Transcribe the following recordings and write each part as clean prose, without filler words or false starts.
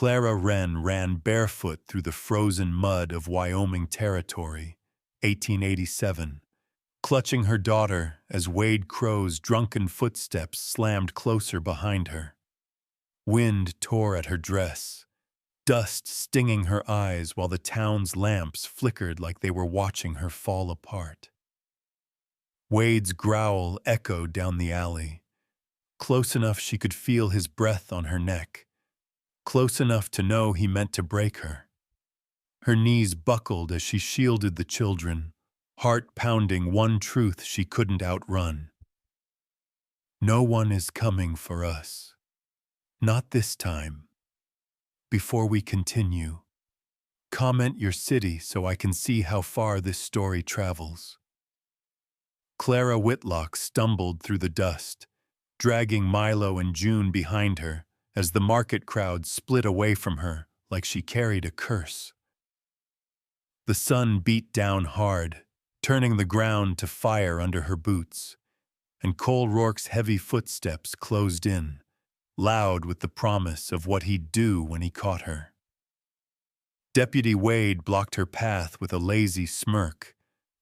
Clara Wren ran barefoot through the frozen mud of Wyoming Territory, 1887, clutching her daughter as Wade Crow's drunken footsteps slammed closer behind her. Wind tore at her dress, dust stinging her eyes while the town's lamps flickered like they were watching her fall apart. Wade's growl echoed down the alley, close enough she could feel his breath on her neck, close enough to know he meant to break her. Her knees buckled as she shielded the children, heart pounding one truth she couldn't outrun. No one is coming for us. Not this time. Before we continue, comment your city so I can see how far this story travels. Clara Whitlock stumbled through the dust, dragging Milo and June behind her as the market crowd split away from her like she carried a curse. The sun beat down hard, turning the ground to fire under her boots, and Cole Rourke's heavy footsteps closed in, loud with the promise of what he'd do when he caught her. Deputy Wade blocked her path with a lazy smirk,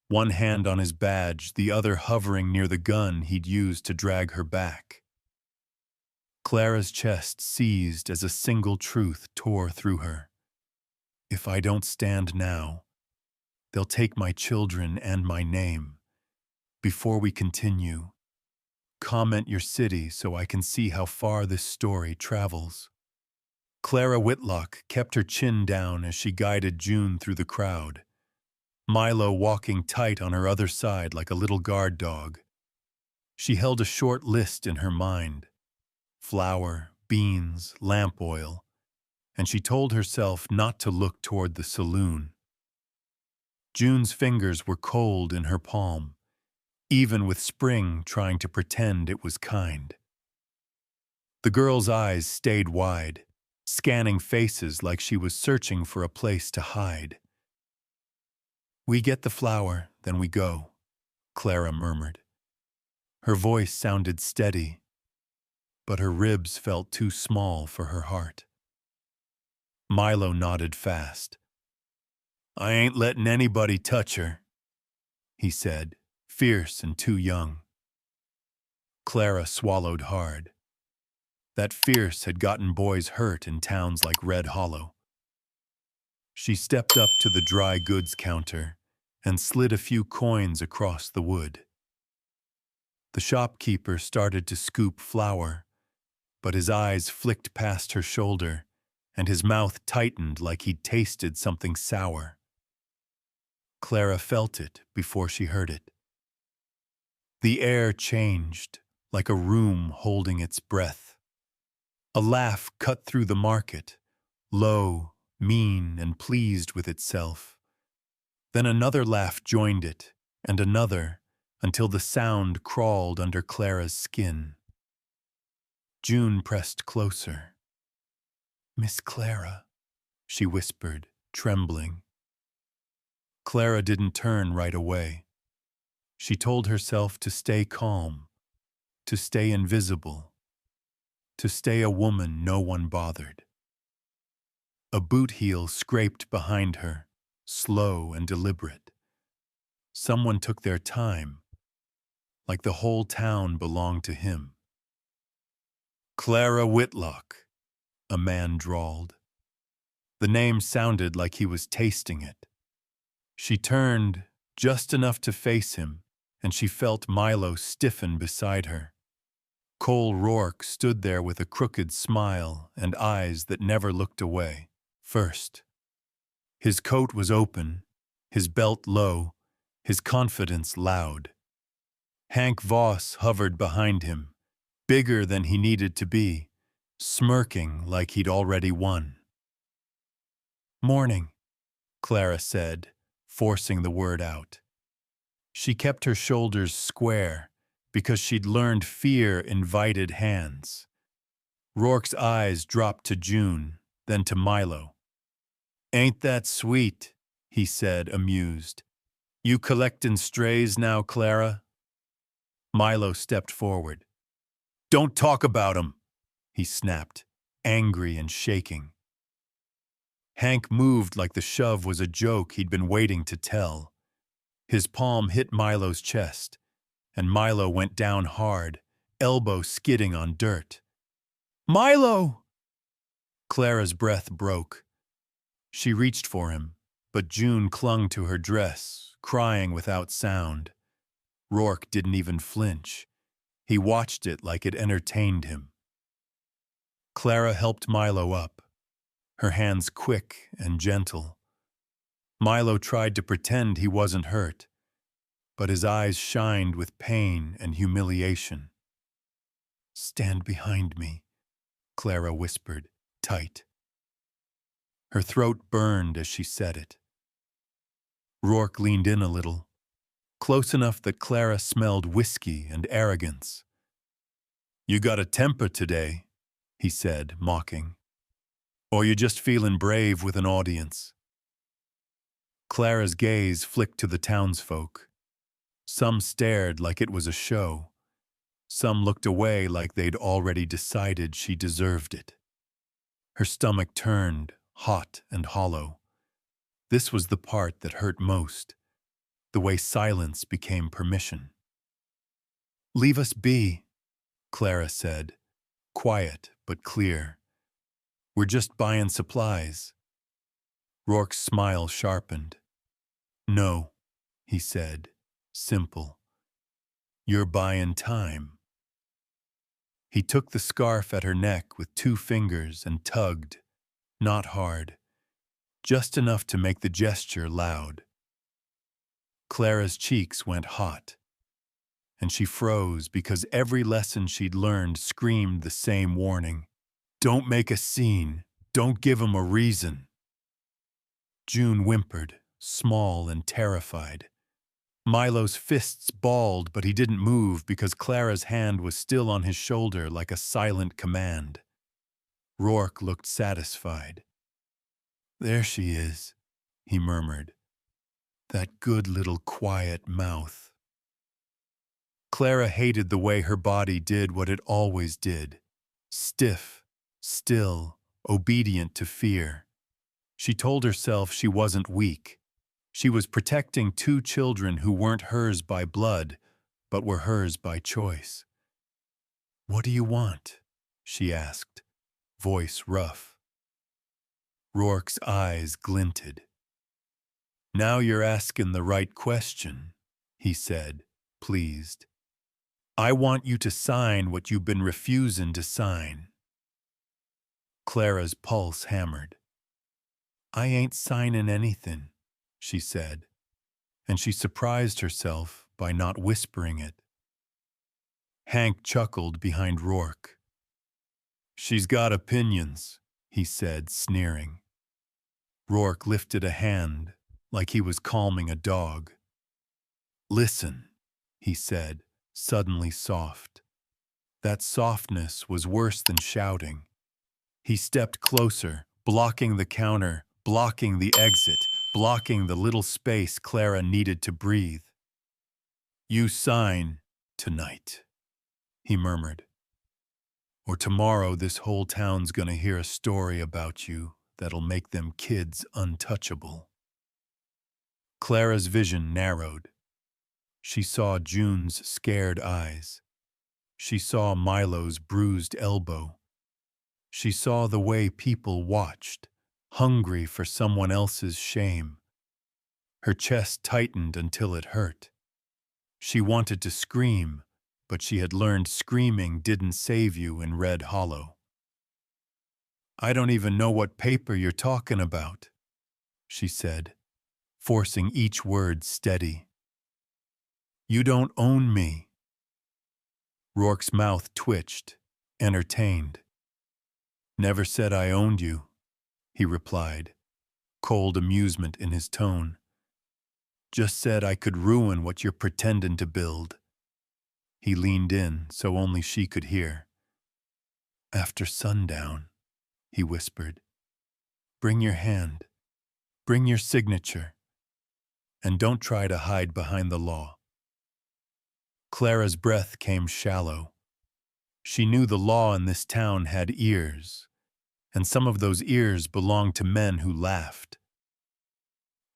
one hand on his badge, the other hovering near the gun he'd used to drag her back. Clara's chest seized as a single truth tore through her. If I don't stand now, they'll take my children and my name. Before we continue, comment your city so I can see how far this story travels. Clara Whitlock kept her chin down as she guided June through the crowd, Milo walking tight on her other side like a little guard dog. She held a short list in her mind: flour, beans, lamp oil, and she told herself not to look toward the saloon. June's fingers were cold in her palm, even with spring trying to pretend it was kind. The girl's eyes stayed wide, scanning faces like she was searching for a place to hide. We get the flour, then we go, Clara murmured. Her voice sounded steady, but her ribs felt too small for her heart. Milo nodded fast. I ain't letting anybody touch her, he said, fierce and too young. Clara swallowed hard. That fierce had gotten boys hurt in towns like Red Hollow. She stepped up to the dry goods counter and slid a few coins across the wood. The shopkeeper started to scoop flour, but his eyes flicked past her shoulder, and his mouth tightened like he'd tasted something sour. Clara felt it before she heard it. The air changed, like a room holding its breath. A laugh cut through the market, low, mean, and pleased with itself. Then another laugh joined it, and another, until the sound crawled under Clara's skin. June pressed closer. Miss Clara, she whispered, trembling. Clara didn't turn right away. She told herself to stay calm, to stay invisible, to stay a woman no one bothered. A boot heel scraped behind her, slow and deliberate. Someone took their time, like the whole town belonged to him. Clara Whitlock, a man drawled. The name sounded like he was tasting it. She turned just enough to face him, and she felt Milo stiffen beside her. Cole Rourke stood there with a crooked smile and eyes that never looked away. First, his coat was open, his belt low, his confidence loud. Hank Voss hovered behind him, bigger than he needed to be, smirking like he'd already won. Morning, Clara said, forcing the word out. She kept her shoulders square because she'd learned fear invited hands. Rourke's eyes dropped to June, then to Milo. Ain't that sweet, he said, amused. You collectin' strays now, Clara? Milo stepped forward. Don't talk about 'em, he snapped, angry and shaking. Hank moved like the shove was a joke he'd been waiting to tell. His palm hit Milo's chest, and Milo went down hard, elbow skidding on dirt. "Milo!" Clara's breath broke. She reached for him, but June clung to her dress, crying without sound. Rourke didn't even flinch. He watched it like it entertained him. Clara helped Milo up, her hands quick and gentle. Milo tried to pretend he wasn't hurt, but his eyes shined with pain and humiliation. "Stand behind me," Clara whispered, tight. Her throat burned as she said it. Rourke leaned in a little, close enough that Clara smelled whiskey and arrogance. "You got a temper today," he said, mocking. "Or you're just feeling brave with an audience." Clara's gaze flicked to the townsfolk. Some stared like it was a show. Some looked away like they'd already decided she deserved it. Her stomach turned, hot and hollow. This was the part that hurt most, the way silence became permission. "Leave us be," Clara said, quiet but clear. "We're just buying supplies." Rourke's smile sharpened. "No," he said, simple. "You're buying time." He took the scarf at her neck with 2 fingers and tugged, not hard, just enough to make the gesture loud. Clara's cheeks went hot, and she froze because every lesson she'd learned screamed the same warning. "Don't make a scene. Don't give him a reason." June whimpered, small and terrified. Milo's fists balled, but he didn't move because Clara's hand was still on his shoulder like a silent command. Rourke looked satisfied. "There she is," he murmured. "That good little quiet mouth." Clara hated the way her body did what it always did. Stiff, still, obedient to fear. She told herself she wasn't weak. She was protecting 2 children who weren't hers by blood, but were hers by choice. "What do you want?" she asked, voice rough. Rourke's eyes glinted. "Now you're asking the right question," he said, pleased. "I want you to sign what you've been refusing to sign." Clara's pulse hammered. "I ain't signing anything," she said, and she surprised herself by not whispering it. Hank chuckled behind Rourke. "She's got opinions," he said, sneering. Rourke lifted a hand like he was calming a dog. "Listen," he said, suddenly soft. That softness was worse than shouting. He stepped closer, blocking the counter, blocking the exit, blocking the little space Clara needed to breathe. "You sign tonight," he murmured. "Or tomorrow this whole town's gonna hear a story about you that'll make them kids untouchable." Clara's vision narrowed. She saw June's scared eyes. She saw Milo's bruised elbow. She saw the way people watched, hungry for someone else's shame. Her chest tightened until it hurt. She wanted to scream, but she had learned screaming didn't save you in Red Hollow. "I don't even know what paper you're talking about," she said, forcing each word steady. "You don't own me." Rourke's mouth twitched, entertained. "Never said I owned you," he replied, cold amusement in his tone. "Just said I could ruin what you're pretending to build." He leaned in so only she could hear. "After sundown," he whispered. "Bring your hand. Bring your signature. And don't try to hide behind the law." Clara's breath came shallow. She knew the law in this town had ears, and some of those ears belonged to men who laughed.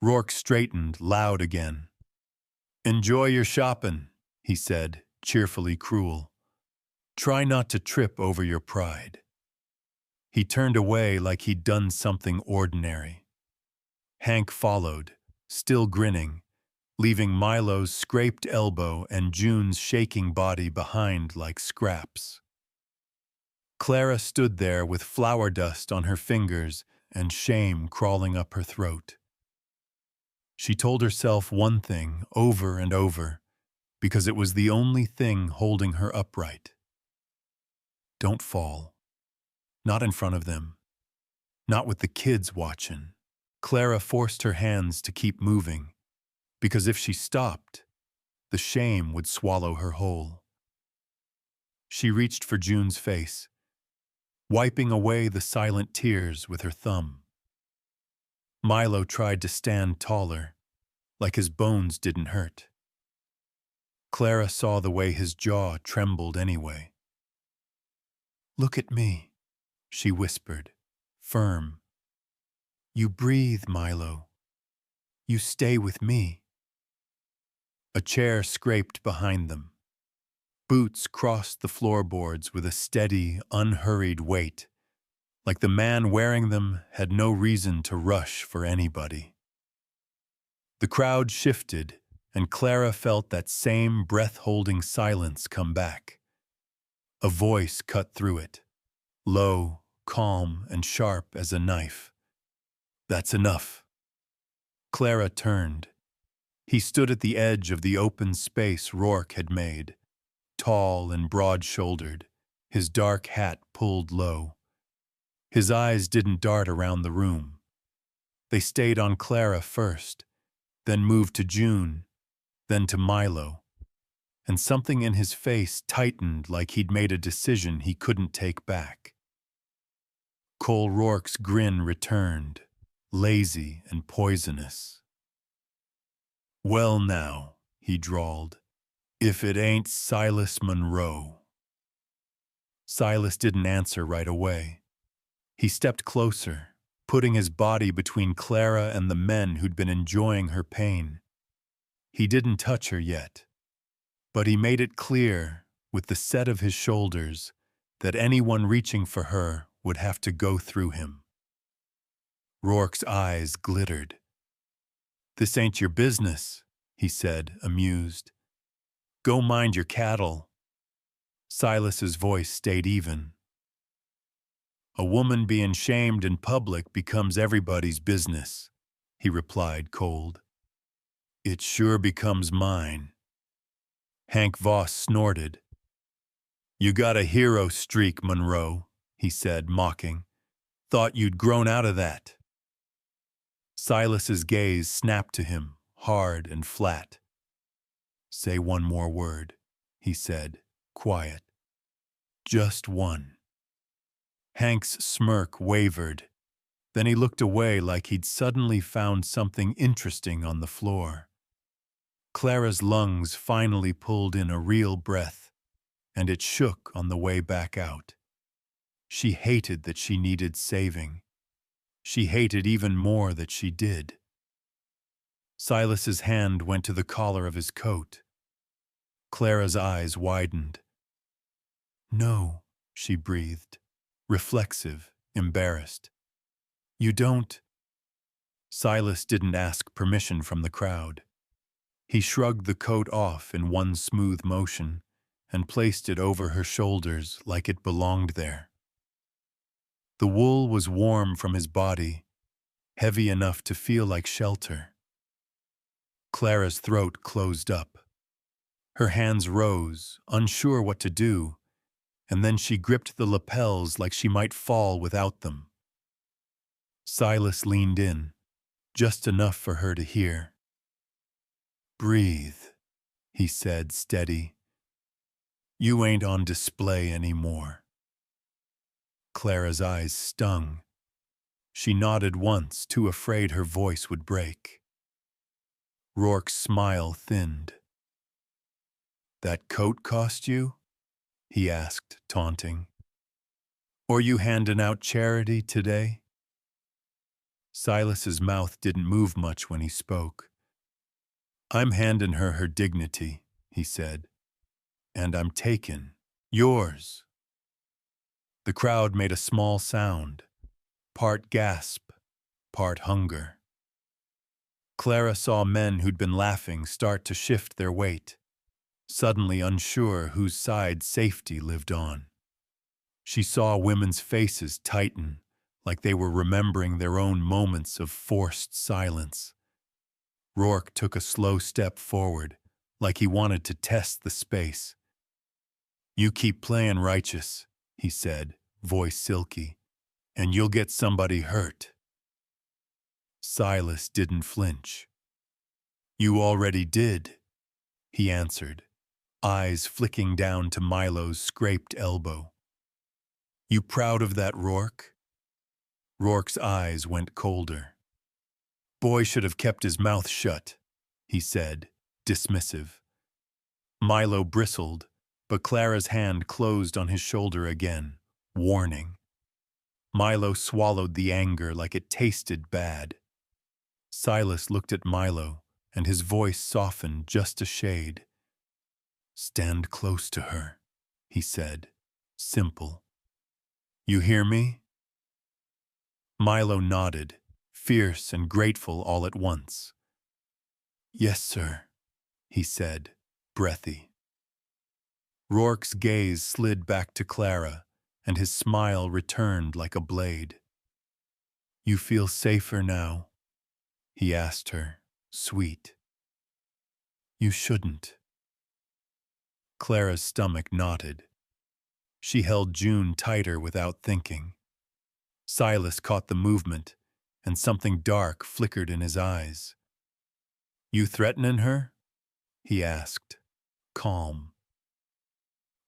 Rourke straightened, loud again. "Enjoy your shopping," he said, cheerfully cruel. "Try not to trip over your pride." He turned away like he'd done something ordinary. Hank followed, still grinning, leaving Milo's scraped elbow and June's shaking body behind like scraps. Clara stood there with flour dust on her fingers and shame crawling up her throat. She told herself one thing over and over, because it was the only thing holding her upright. Don't fall. Not in front of them. Not with the kids watching. Clara forced her hands to keep moving, because if she stopped, the shame would swallow her whole. She reached for June's face, wiping away the silent tears with her thumb. Milo tried to stand taller, like his bones didn't hurt. Clara saw the way his jaw trembled anyway. "Look at me," she whispered, firm. "You breathe, Milo. You stay with me." A chair scraped behind them. Boots crossed the floorboards with a steady, unhurried weight, like the man wearing them had no reason to rush for anybody. The crowd shifted, and Clara felt that same breath-holding silence come back. A voice cut through it, low, calm, and sharp as a knife. "That's enough." Clara turned. He stood at the edge of the open space Rourke had made, tall and broad-shouldered, his dark hat pulled low. His eyes didn't dart around the room. They stayed on Clara first, then moved to June, then to Milo, and something in his face tightened like he'd made a decision he couldn't take back. Cole Rourke's grin returned, lazy and poisonous. "Well now," he drawled, "if it ain't Silas Monroe." Silas didn't answer right away. He stepped closer, putting his body between Clara and the men who'd been enjoying her pain. He didn't touch her yet, but he made it clear, with the set of his shoulders, that anyone reaching for her would have to go through him. Rourke's eyes glittered. "This ain't your business," he said, amused. "Go mind your cattle." Silas's voice stayed even. "A woman being shamed in public becomes everybody's business," he replied cold. "It sure becomes mine." Hank Voss snorted. "You got a hero streak, Monroe," he said, mocking. "Thought you'd grown out of that." Silas's gaze snapped to him, hard and flat. "Say one more word," he said, quiet. "Just one." Hank's smirk wavered. Then he looked away like he'd suddenly found something interesting on the floor. Clara's lungs finally pulled in a real breath, and it shook on the way back out. She hated that she needed saving. She hated even more that she did. Silas's hand went to the collar of his coat. Clara's eyes widened. "No," she breathed, reflexive, embarrassed. "You don't—" Silas didn't ask permission from the crowd. He shrugged the coat off in one smooth motion and placed it over her shoulders like it belonged there. The wool was warm from his body, heavy enough to feel like shelter. Clara's throat closed up. Her hands rose, unsure what to do, and then she gripped the lapels like she might fall without them. Silas leaned in, just enough for her to hear. "Breathe," he said, steady. "You ain't on display anymore." Clara's eyes stung. She nodded once, too afraid her voice would break. Rourke's smile thinned. "That coat cost you?" he asked, taunting. Or you handing out charity today? Silas's mouth didn't move much when he spoke. I'm handing her her dignity, he said, and I'm taking yours. The crowd made a small sound, part gasp, part hunger. Clara saw men who'd been laughing start to shift their weight, suddenly unsure whose side safety lived on. She saw women's faces tighten, like they were remembering their own moments of forced silence. Rourke took a slow step forward, like he wanted to test the space. You keep playing righteous, he said, voice silky, and you'll get somebody hurt. Silas didn't flinch. You already did, he answered, eyes flicking down to Milo's scraped elbow. You proud of that, Rourke? Rourke's eyes went colder. Boy should have kept his mouth shut, he said, dismissive. Milo bristled, but Clara's hand closed on his shoulder again, warning. Milo swallowed the anger like it tasted bad. Silas looked at Milo, and his voice softened just a shade. Stand close to her, he said, simple. You hear me? Milo nodded, fierce and grateful all at once. Yes, sir, he said, breathy. Rourke's gaze slid back to Clara, and his smile returned like a blade. You feel safer now? He asked her, sweet. You shouldn't. Clara's stomach knotted. She held June tighter without thinking. Silas caught the movement, and something dark flickered in his eyes. You threatening her? He asked, calm.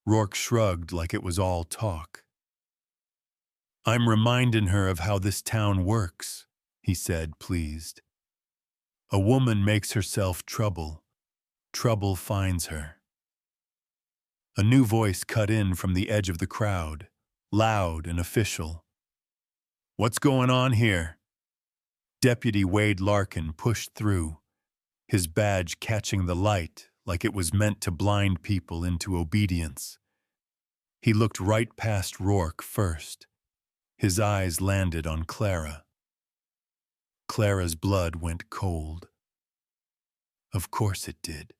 Rourke shrugged like it was all talk. I'm reminding her of how this town works, he said, pleased. A woman makes herself trouble. Trouble finds her. A new voice cut in from the edge of the crowd, loud and official. What's going on here? Deputy Wade Larkin pushed through, his badge catching the light like it was meant to blind people into obedience. He looked right past Rourke first. His eyes landed on Clara. Clara's blood went cold. Of course it did.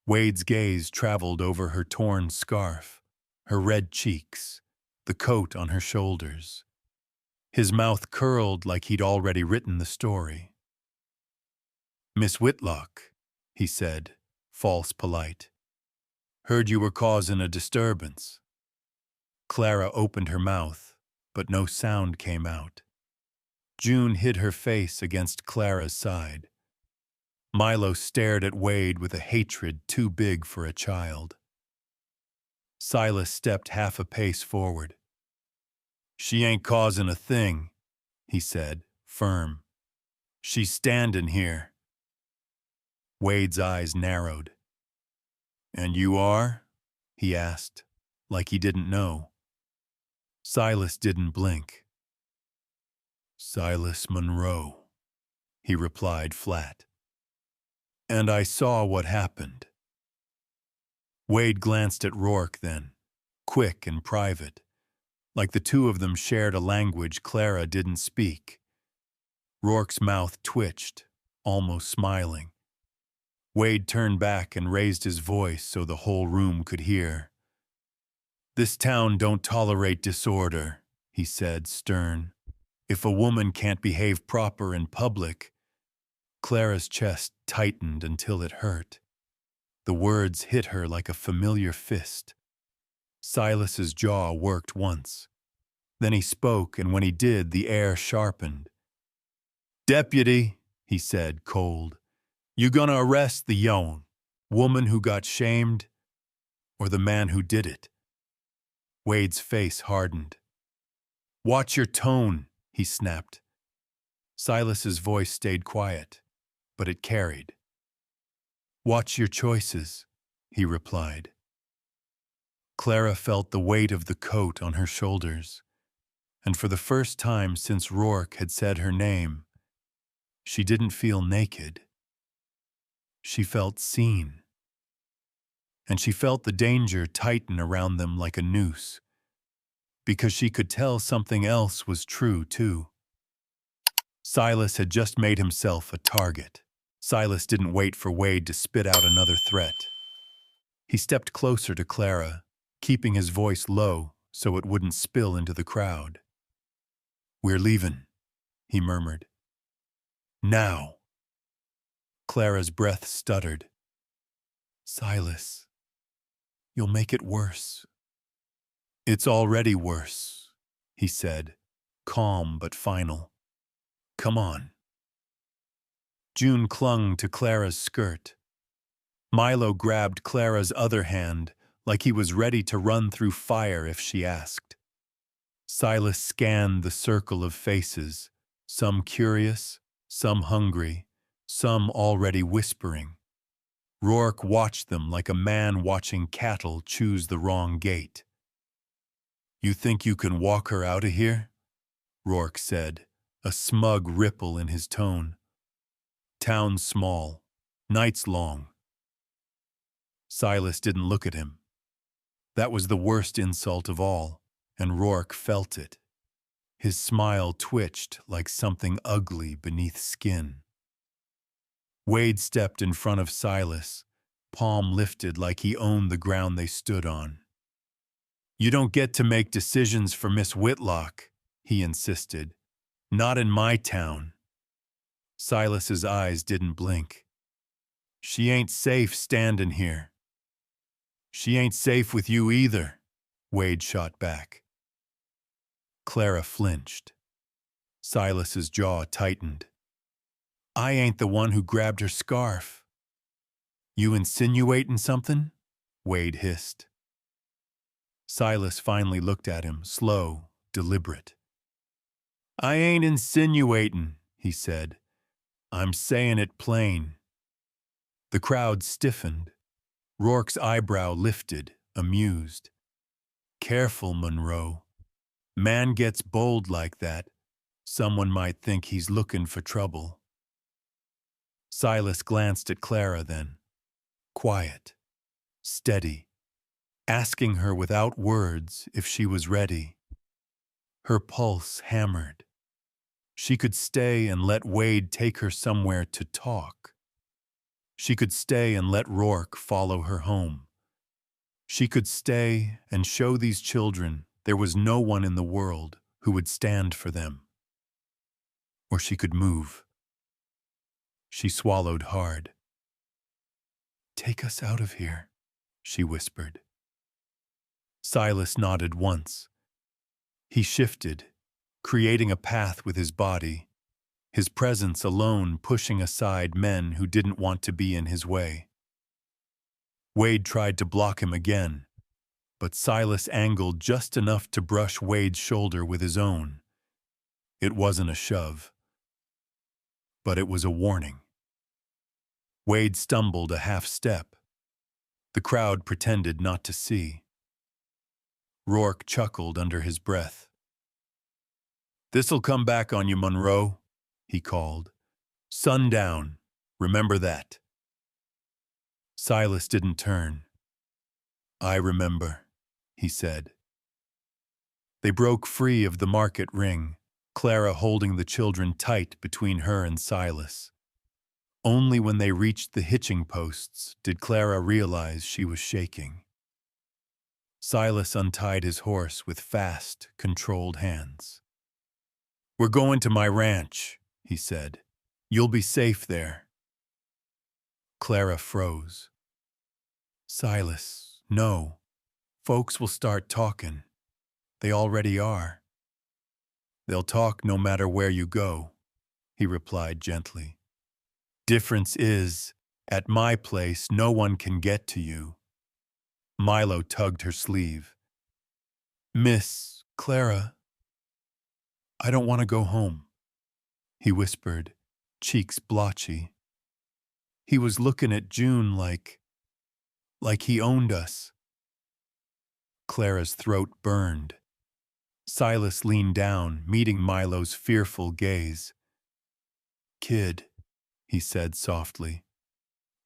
Wade's gaze traveled over her torn scarf, her red cheeks, the coat on her shoulders. His mouth curled like he'd already written the story. Miss Whitlock, he said, false polite. Heard you were causing a disturbance. Clara opened her mouth, but no sound came out. June hid her face against Clara's side. Milo stared at Wade with a hatred too big for a child. Silas stepped half a pace forward. She ain't causing a thing, he said, firm. She's standing here. Wade's eyes narrowed. And you are? He asked, like he didn't know. Silas didn't blink. Silas Monroe, he replied flat. And I saw what happened. Wade glanced at Rourke then, quick and private, like the two of them shared a language Clara didn't speak. Rourke's mouth twitched, almost smiling. Wade turned back and raised his voice so the whole room could hear. This town don't tolerate disorder, he said, stern. If a woman can't behave proper in public. Clara's chest tightened until it hurt. The words hit her like a familiar fist. Silas's jaw worked once. Then he spoke, and when he did, the air sharpened. Deputy, he said, cold, you gonna arrest the woman who got shamed, or the man who did it? Wade's face hardened. Watch your tone, he snapped. Silas's voice stayed quiet, but it carried. Watch your choices, he replied. Clara felt the weight of the coat on her shoulders, and for the first time since Rourke had said her name, she didn't feel naked. She felt seen. And she felt the danger tighten around them like a noose, because she could tell something else was true, too. Silas had just made himself a target. Silas didn't wait for Wade to spit out another threat. He stepped closer to Clara, keeping his voice low so it wouldn't spill into the crowd. "We're leaving," he murmured. "Now." Clara's breath stuttered. "Silas, you'll make it worse." "It's already worse," he said, calm but final. "Come on." June clung to Clara's skirt. Milo grabbed Clara's other hand like he was ready to run through fire if she asked. Silas scanned the circle of faces, some curious, some hungry, some already whispering. Rourke watched them like a man watching cattle choose the wrong gate. "You think you can walk her out of here?" Rourke said, a smug ripple in his tone. "Town's small, night's long." Silas didn't look at him. That was the worst insult of all, and Rourke felt it. His smile twitched like something ugly beneath skin. Wade stepped in front of Silas, palm lifted like he owned the ground they stood on. "You don't get to make decisions for Miss Whitlock," he insisted. "Not in my town." Silas's eyes didn't blink. "She ain't safe standing here." "She ain't safe with you either," Wade shot back. Clara flinched. Silas's jaw tightened. "I ain't the one who grabbed her scarf." "You insinuating something?" Wade hissed. Silas finally looked at him, slow, deliberate. "I ain't insinuating," he said. "I'm saying it plain." The crowd stiffened. Rourke's eyebrow lifted, amused. "Careful, Monroe. Man gets bold like that, someone might think he's looking for trouble." Silas glanced at Clara then. Quiet, steady, asking her without words if she was ready. Her pulse hammered. She could stay and let Wade take her somewhere to talk. She could stay and let Rourke follow her home. She could stay and show these children there was no one in the world who would stand for them. Or she could move. She swallowed hard. "Take us out of here," she whispered. Silas nodded once. He shifted, creating a path with his body, his presence alone pushing aside men who didn't want to be in his way. Wade tried to block him again, but Silas angled just enough to brush Wade's shoulder with his own. It wasn't a shove, but it was a warning. Wade stumbled a half step. The crowd pretended not to see. Rourke chuckled under his breath. "This'll come back on you, Monroe," he called. "Sundown, remember that." Silas didn't turn. "I remember," he said. They broke free of the market ring, Clara holding the children tight between her and Silas. Only when they reached the hitching posts did Clara realize she was shaking. Silas untied his horse with fast, controlled hands. "We're going to my ranch," he said. "You'll be safe there." Clara froze. "Silas, no. Folks will start talking. They already are." "They'll talk no matter where you go," he replied gently. "Difference is, at my place, no one can get to you." Milo tugged her sleeve. "Miss Clara, I don't want to go home," he whispered, cheeks blotchy. He was looking at June like he owned us. Clara's throat burned. Silas leaned down, meeting Milo's fearful gaze. "Kid," he said softly,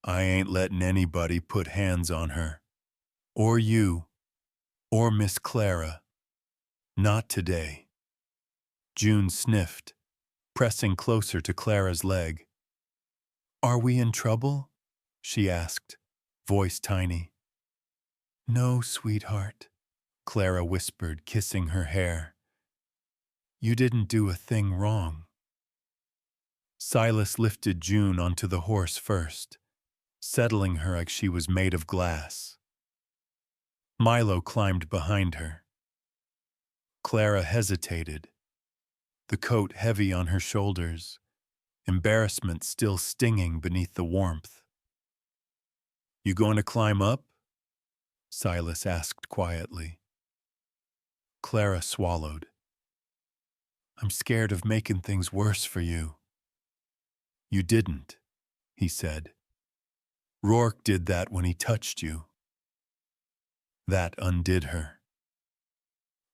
"I ain't letting anybody put hands on her. Or you. Or Miss Clara. Not today." June sniffed, pressing closer to Clara's leg. "Are we in trouble?" she asked, voice tiny. "No, sweetheart," Clara whispered, kissing her hair. "You didn't do a thing wrong." Silas lifted June onto the horse first, settling her like she was made of glass. Milo climbed behind her. Clara hesitated, the coat heavy on her shoulders, embarrassment still stinging beneath the warmth. "You going to climb up?" Silas asked quietly. Clara swallowed. "I'm scared of making things worse for you." "You didn't," he said. "Rourke did that when he touched you." That undid her.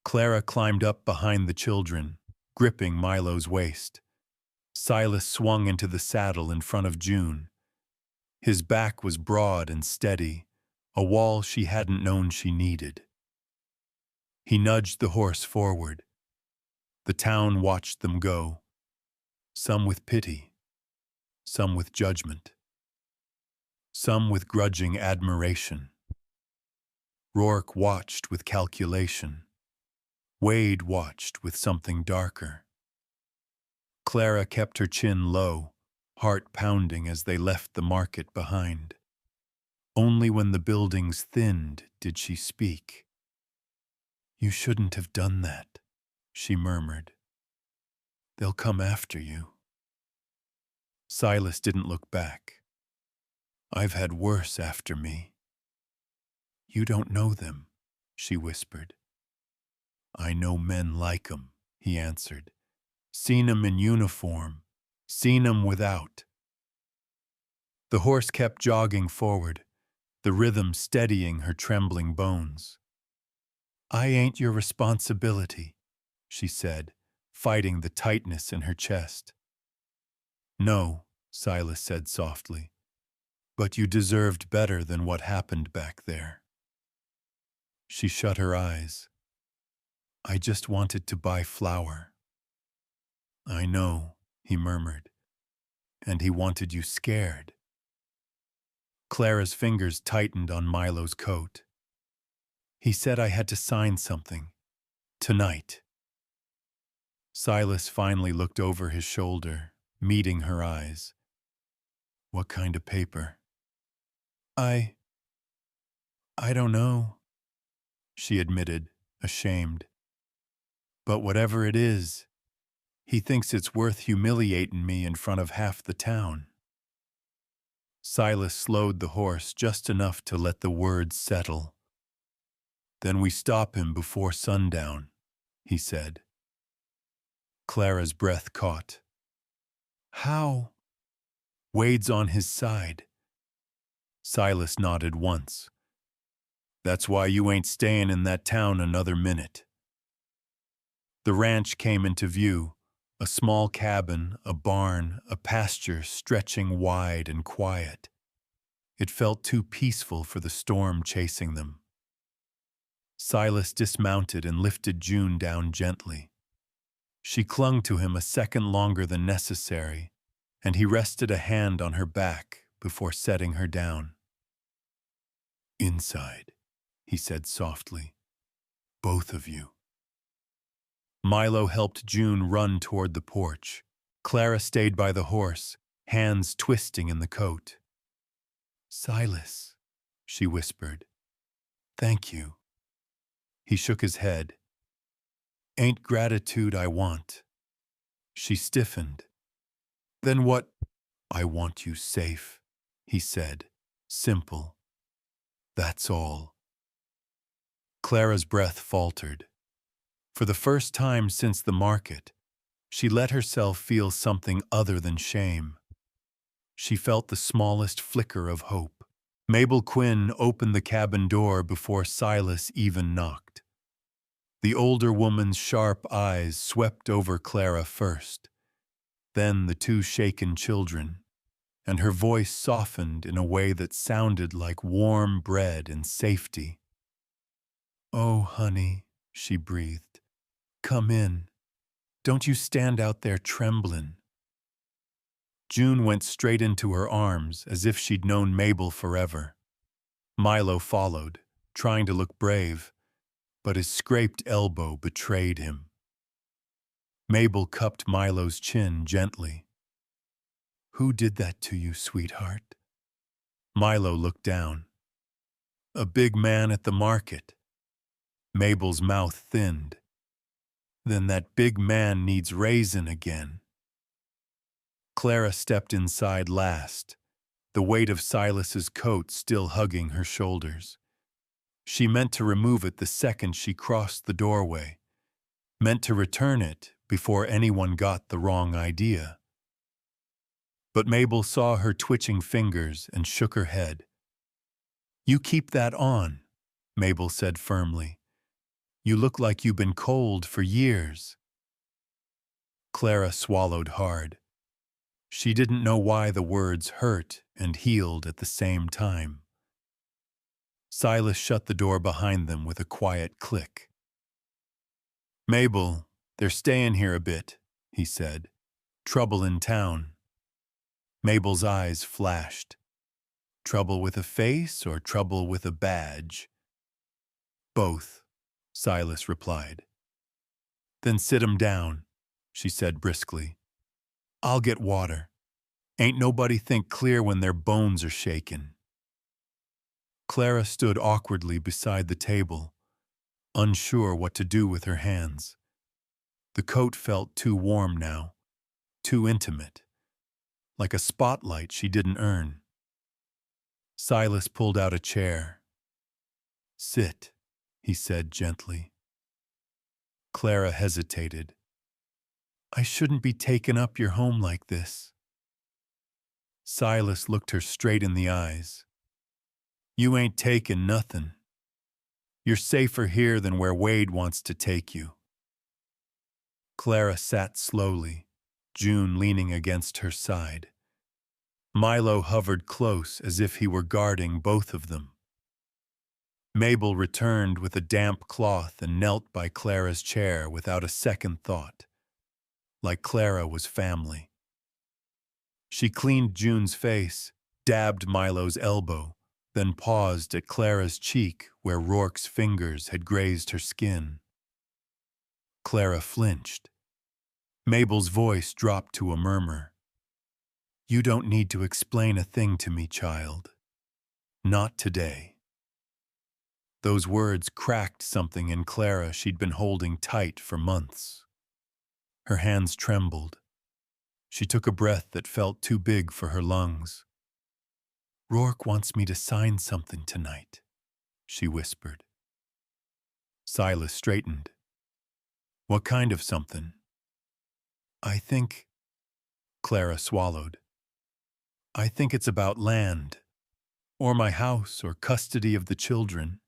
Clara climbed up behind the children, gripping Milo's waist. Silas swung into the saddle in front of June. His back was broad and steady, a wall she hadn't known she needed. He nudged the horse forward. The town watched them go, some with pity, some with judgment, some with grudging admiration. Rourke watched with calculation. Wade watched with something darker. Clara kept her chin low, heart pounding as they left the market behind. Only when the buildings thinned did she speak. "You shouldn't have done that," she murmured. "They'll come after you." Silas didn't look back. "I've had worse after me." "You don't know them," she whispered. "I know men like 'em," he answered. "Seen 'em in uniform, seen 'em without." The horse kept jogging forward, the rhythm steadying her trembling bones. "I ain't your responsibility," she said, fighting the tightness in her chest. "No," Silas said softly, "but you deserved better than what happened back there." She shut her eyes. "I just wanted to buy flour." "I know," he murmured, "and he wanted you scared." Clara's fingers tightened on Milo's coat. "He said I had to sign something. Tonight." Silas finally looked over his shoulder, meeting her eyes. "What kind of paper?" I don't know," she admitted, ashamed. "But whatever it is, he thinks it's worth humiliating me in front of half the town." Silas slowed the horse just enough to let the words settle. "Then we stop him before sundown," he said. Clara's breath caught. "How?" "Wade's on his side." Silas nodded once. "That's why you ain't staying in that town another minute." The ranch came into view, a small cabin, a barn, a pasture stretching wide and quiet. It felt too peaceful for the storm chasing them. Silas dismounted and lifted June down gently. She clung to him a second longer than necessary, and he rested a hand on her back before setting her down. "Inside," he said softly. "Both of you." Milo helped June run toward the porch. Clara stayed by the horse, hands twisting in the coat. "Silas," she whispered. "Thank you." He shook his head. "Ain't gratitude I want." She stiffened. "Then what?" "I want you safe," he said, simple. "That's all." Clara's breath faltered. For the first time since the market, she let herself feel something other than shame. She felt the smallest flicker of hope. Mabel Quinn opened the cabin door before Silas even knocked. The older woman's sharp eyes swept over Clara first, then the two shaken children, and her voice softened in a way that sounded like warm bread and safety. "Oh, honey," she breathed, "come in. Don't you stand out there tremblin'." June went straight into her arms as if she'd known Mabel forever. Milo followed, trying to look brave, but his scraped elbow betrayed him. Mabel cupped Milo's chin gently. "Who did that to you, sweetheart?" Milo looked down. "A big man at the market." Mabel's mouth thinned. "Then that big man needs raisin again." Clara stepped inside last, the weight of Silas's coat still hugging her shoulders. She meant to remove it the second she crossed the doorway, meant to return it before anyone got the wrong idea. But Mabel saw her twitching fingers and shook her head. "You keep that on," Mabel said firmly. "You look like you've been cold for years." Clara swallowed hard. She didn't know why the words hurt and healed at the same time. Silas shut the door behind them with a quiet click. "Mabel, they're staying here a bit," he said. "Trouble in town." Mabel's eyes flashed. Trouble with a face or trouble with a badge? "Both," Silas replied. "Then sit 'em down," she said briskly. "I'll get water. Ain't nobody think clear when their bones are shakin'." Clara stood awkwardly beside the table, unsure what to do with her hands. The coat felt too warm now, too intimate, like a spotlight she didn't earn. Silas pulled out a chair. "Sit," he said gently. Clara hesitated. "I shouldn't be taking up your home like this." Silas looked her straight in the eyes. "You ain't taking nothin'. You're safer here than where Wade wants to take you." Clara sat slowly, June leaning against her side. Milo hovered close as if he were guarding both of them. Mabel returned with a damp cloth and knelt by Clara's chair without a second thought, like Clara was family. She cleaned June's face, dabbed Milo's elbow, then paused at Clara's cheek where Rourke's fingers had grazed her skin. Clara flinched. Mabel's voice dropped to a murmur. "You don't need to explain a thing to me, child. Not today." Those words cracked something in Clara she'd been holding tight for months. Her hands trembled. She took a breath that felt too big for her lungs. "Rourke wants me to sign something tonight," she whispered. Silas straightened. "What kind of something?" "I think," Clara swallowed. "I think it's about land, or my house, or custody of the children.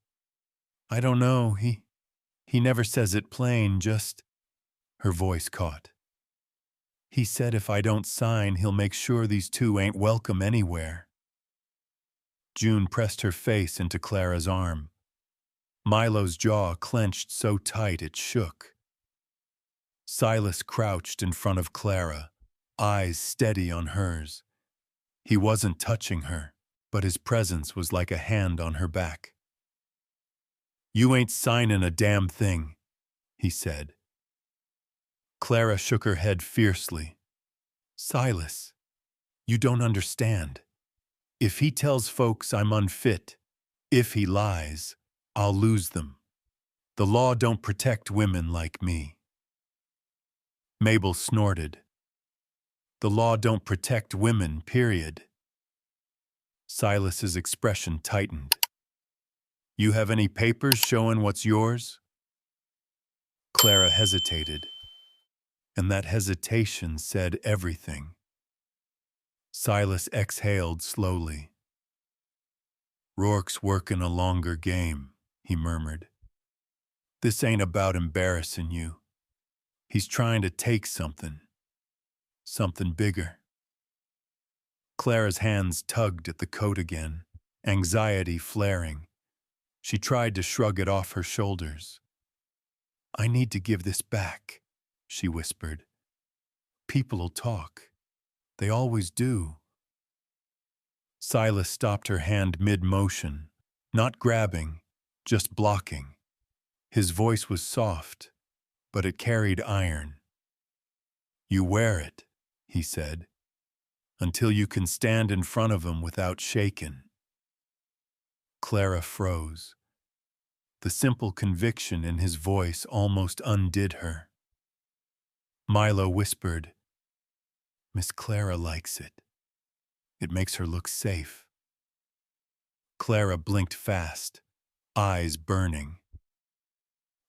I don't know, he never says it plain, just—" Her voice caught. "He said if I don't sign, he'll make sure these two ain't welcome anywhere." June pressed her face into Clara's arm. Milo's jaw clenched so tight it shook. Silas crouched in front of Clara, eyes steady on hers. He wasn't touching her, but his presence was like a hand on her back. "You ain't signin' a damn thing," he said. Clara shook her head fiercely. "Silas, you don't understand. If he tells folks I'm unfit, if he lies, I'll lose them. The law don't protect women like me." Mabel snorted. "The law don't protect women, period." Silas's expression tightened. "You have any papers showing what's yours?" Clara hesitated, and that hesitation said everything. Silas exhaled slowly. Rourke's working a longer game, he murmured. This ain't about embarrassing you. He's trying to take something bigger. Clara's hands tugged at the coat again, anxiety flaring. She tried to shrug it off her shoulders. I need to give this back, she whispered. People'll talk. They always do. Silas stopped her hand mid-motion, not grabbing, just blocking. His voice was soft, but it carried iron. You wear it, he said, until you can stand in front of him without shaking. Clara froze. The simple conviction in his voice almost undid her. Milo whispered, Miss Clara likes it. It makes her look safe. Clara blinked fast, eyes burning.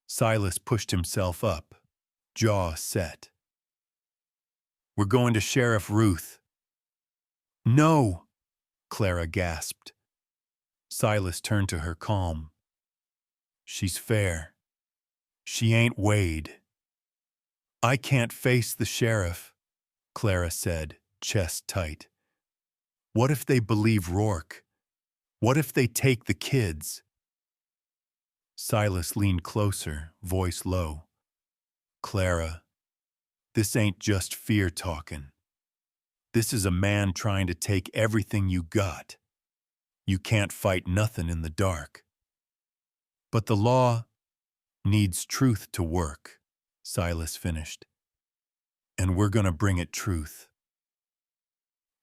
Silas pushed himself up, jaw set. We're going to Sheriff Ruth. No, Clara gasped. Silas turned to her calm. She's fair. She ain't Wade. I can't face the sheriff, Clara said, chest tight. What if they believe Rourke? What if they take the kids? Silas leaned closer, voice low. Clara, this ain't just fear talking. This is a man trying to take everything you got. You can't fight nothing in the dark. But the law needs truth to work, Silas finished. And we're gonna bring it truth.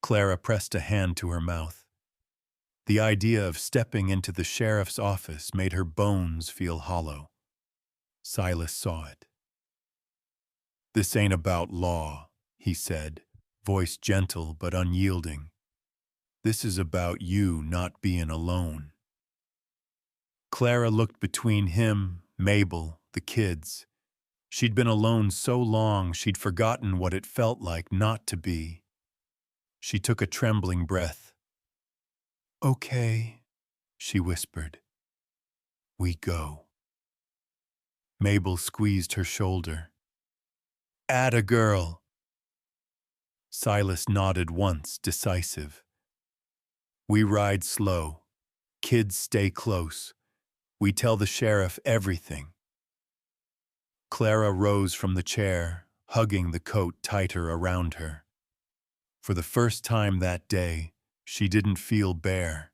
Clara pressed a hand to her mouth. The idea of stepping into the sheriff's office made her bones feel hollow. Silas saw it. This ain't about law, he said, voice gentle but unyielding. This is about you not being alone. Clara looked between him, Mabel, the kids. She'd been alone so long she'd forgotten what it felt like not to be. She took a trembling breath. Okay, she whispered. We go. Mabel squeezed her shoulder. Atta girl. Silas nodded once, decisive. We ride slow. Kids stay close. We tell the sheriff everything. Clara rose from the chair, hugging the coat tighter around her. For the first time that day, she didn't feel bare.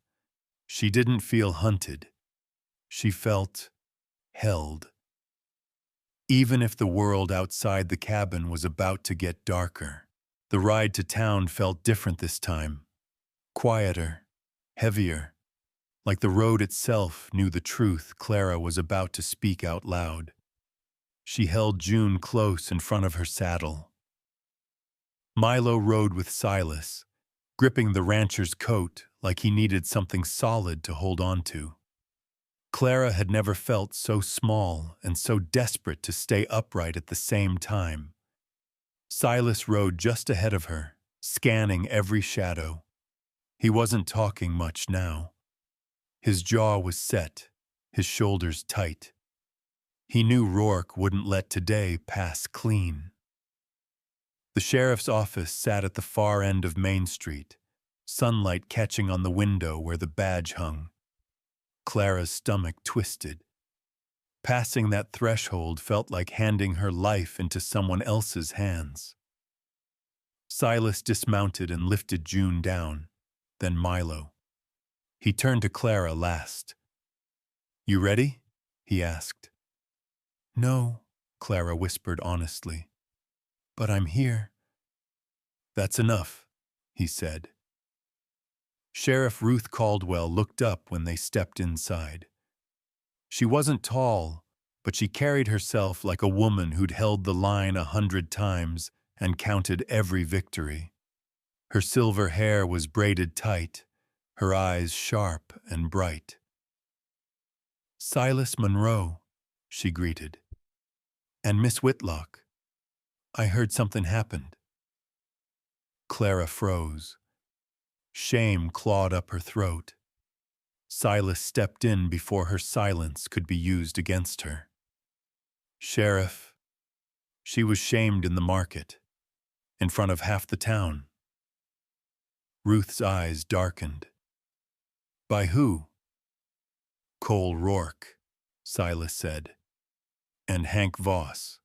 She didn't feel hunted. She felt held. Even if the world outside the cabin was about to get darker, the ride to town felt different this time. Quieter, heavier, like the road itself knew the truth Clara was about to speak out loud. She held June close in front of her saddle. Milo rode with Silas, gripping the rancher's coat like he needed something solid to hold on to. Clara had never felt so small and so desperate to stay upright at the same time. Silas rode just ahead of her, scanning every shadow. He wasn't talking much now. His jaw was set, his shoulders tight. He knew Rourke wouldn't let today pass clean. The sheriff's office sat at the far end of Main Street, sunlight catching on the window where the badge hung. Clara's stomach twisted. Passing that threshold felt like handing her life into someone else's hands. Silas dismounted and lifted June down, then Milo. He turned to Clara last. You ready? He asked. No, Clara whispered honestly. But I'm here. That's enough, he said. Sheriff Ruth Caldwell looked up when they stepped inside. She wasn't tall, but she carried herself like a woman who'd held the line 100 times and counted every victory. Her silver hair was braided tight, her eyes sharp and bright. Silas Monroe, she greeted. And Miss Whitlock. I heard something happened. Clara froze. Shame clawed up her throat. Silas stepped in before her silence could be used against her. Sheriff, she was shamed in the market, in front of half the town. Ruth's eyes darkened. By who? Cole Rourke, Silas said, and Hank Voss.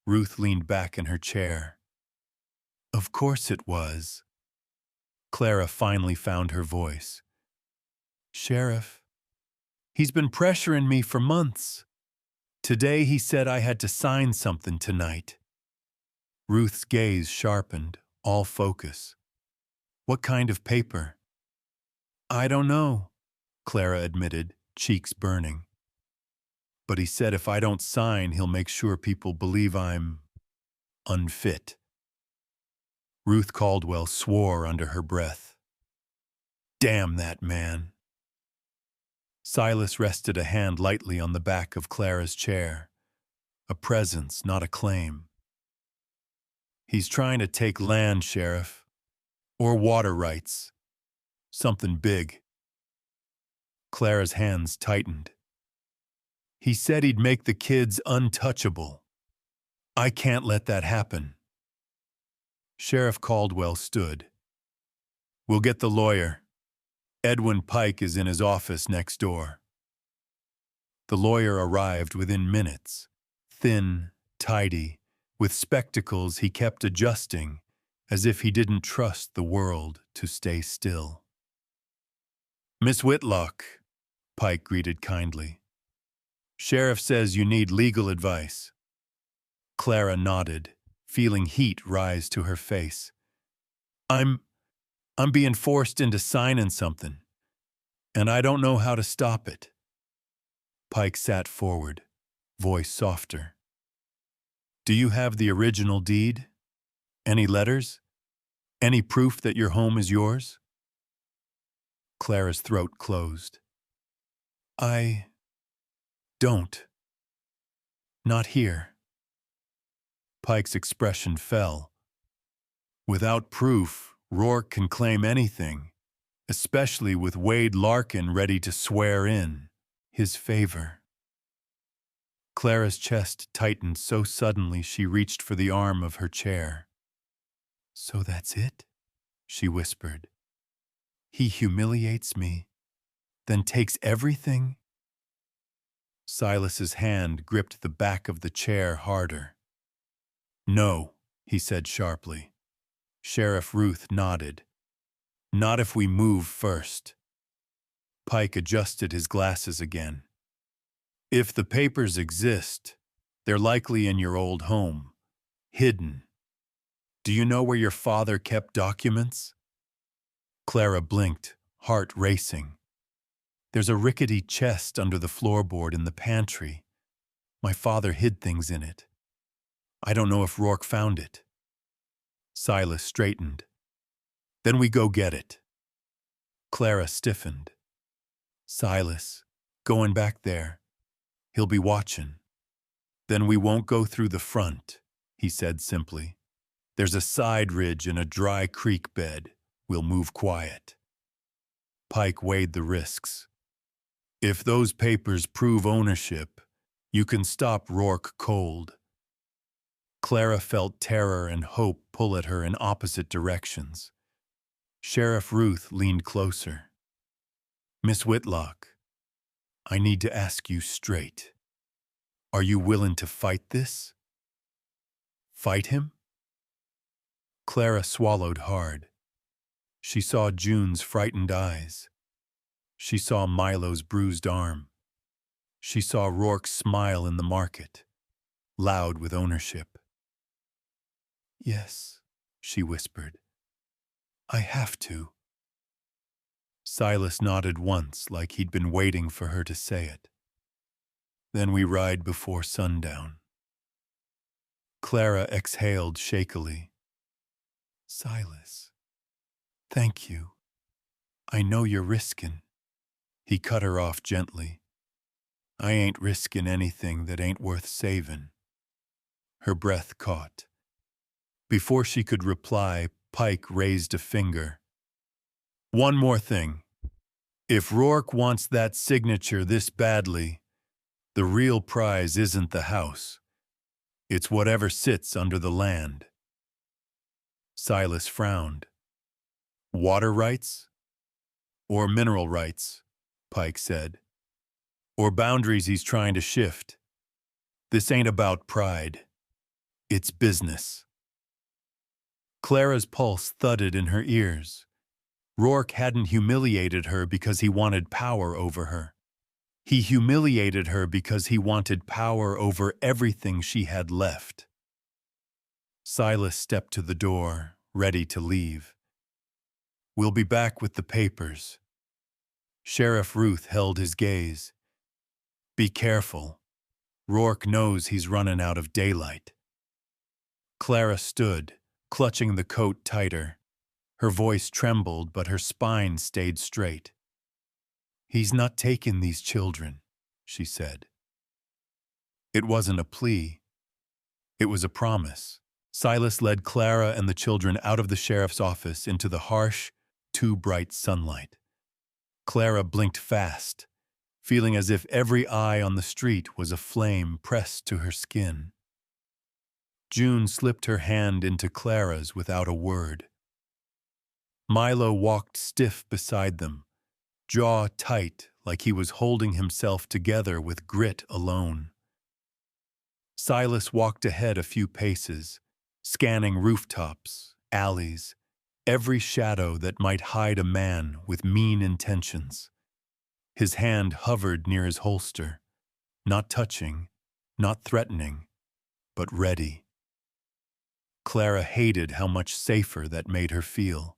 Ruth leaned back in her chair. Of course it was. Clara finally found her voice. Sheriff, he's been pressuring me for months. Today he said I had to sign something tonight. Ruth's gaze sharpened, all focus. What kind of paper? I don't know, Clara admitted, cheeks burning. But he said if I don't sign, he'll make sure people believe I'm unfit. Ruth Caldwell swore under her breath. Damn that man. Silas rested a hand lightly on the back of Clara's chair. A presence, not a claim. He's trying to take land, Sheriff. Or water rights. Something big. Clara's hands tightened. He said he'd make the kids untouchable. I can't let that happen. Sheriff Caldwell stood. We'll get the lawyer. Edwin Pike is in his office next door. The lawyer arrived within minutes, thin, tidy, with spectacles he kept adjusting, as if he didn't trust the world to stay still. Miss Whitlock, Pike greeted kindly. Sheriff says you need legal advice. Clara nodded, feeling heat rise to her face. I'm being forced into signing something, and I don't know how to stop it. Pike sat forward, voice softer. Do you have the original deed? Any letters? Any proof that your home is yours? Clara's throat closed. I don't. Not here. Pike's expression fell. Without proof, Rourke can claim anything, especially with Wade Larkin ready to swear in his favor. Clara's chest tightened so suddenly she reached for the arm of her chair. So that's it? She whispered. He humiliates me, then takes everything? Silas's hand gripped the back of the chair harder. No, he said sharply. Sheriff Ruth nodded. Not if we move first. Pike adjusted his glasses again. If the papers exist, they're likely in your old home, hidden. Do you know where your father kept documents? Clara blinked, heart racing. There's a rickety chest under the floorboard in the pantry. My father hid things in it. I don't know if Rourke found it. Silas straightened. Then we go get it. Clara stiffened. Silas, going back there. He'll be watching. Then we won't go through the front, he said simply. There's a side ridge and a dry creek bed. We'll move quiet. Pike weighed the risks. If those papers prove ownership, you can stop Rourke cold. Clara felt terror and hope pull at her in opposite directions. Sheriff Ruth leaned closer. Miss Whitlock, I need to ask you straight. Are you willing to fight this? Fight him? Clara swallowed hard. She saw June's frightened eyes. She saw Milo's bruised arm. She saw Rourke's smile in the market, loud with ownership. Yes, she whispered. I have to. Silas nodded once like he'd been waiting for her to say it. Then we ride before sundown. Clara exhaled shakily. Silas, thank you. I know you're risking. He cut her off gently. I ain't risking anything that ain't worth saving. Her breath caught. Before she could reply, Pike raised a finger. One more thing. If Rourke wants that signature this badly, the real prize isn't the house. It's whatever sits under the land. Silas frowned. Water rights? Or mineral rights, Pike said. Or boundaries he's trying to shift. This ain't about pride. It's business. Clara's pulse thudded in her ears. Rourke hadn't humiliated her because he wanted power over her. He humiliated her because he wanted power over everything she had left. Silas stepped to the door, ready to leave. We'll be back with the papers. Sheriff Ruth held his gaze. Be careful. Rourke knows he's running out of daylight. Clara stood, clutching the coat tighter. Her voice trembled, but her spine stayed straight. He's not taking these children, she said. It wasn't a plea. It was a promise. Silas led Clara and the children out of the sheriff's office into the harsh, too bright sunlight. Clara blinked fast, feeling as if every eye on the street was a flame pressed to her skin. June slipped her hand into Clara's without a word. Milo walked stiff beside them, jaw tight like he was holding himself together with grit alone. Silas walked ahead a few paces, scanning rooftops, alleys, every shadow that might hide a man with mean intentions. His hand hovered near his holster, not touching, not threatening, but ready. Clara hated how much safer that made her feel.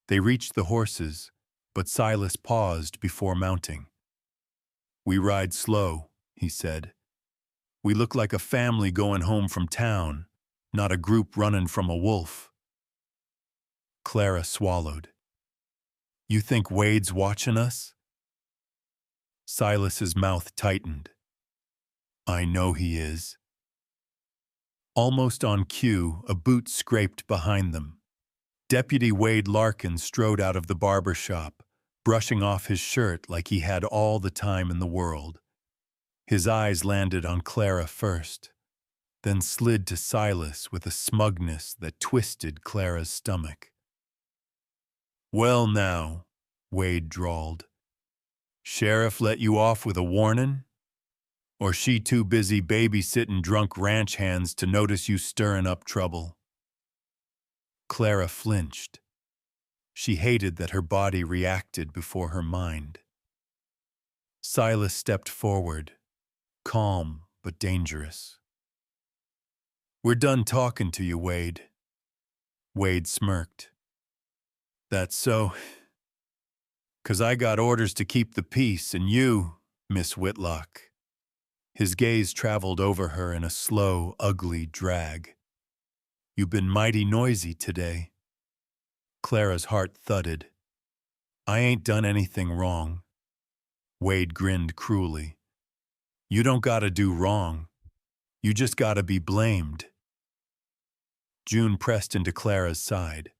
They reached the horses, but Silas paused before mounting. We ride slow, he said. We look like a family going home from town, not a group running from a wolf. Clara swallowed. You think Wade's watching us? Silas's mouth tightened. I know he is. Almost on cue, a boot scraped behind them. Deputy Wade Larkin strode out of the barber shop, brushing off his shirt like he had all the time in the world. His eyes landed on Clara first, then slid to Silas with a smugness that twisted Clara's stomach. Well now, Wade drawled. Sheriff let you off with a warning? Or she too busy babysitting drunk ranch hands to notice you stirring up trouble? Clara flinched. She hated that her body reacted before her mind. Silas stepped forward, calm but dangerous. We're done talking to you, Wade. Wade smirked. That's so. 'Cause I got orders to keep the peace, and you, Miss Whitlock. His gaze traveled over her in a slow, ugly drag. You've been mighty noisy today. Clara's heart thudded. I ain't done anything wrong. Wade grinned cruelly. You don't gotta do wrong. You just gotta be blamed. June pressed into Clara's side.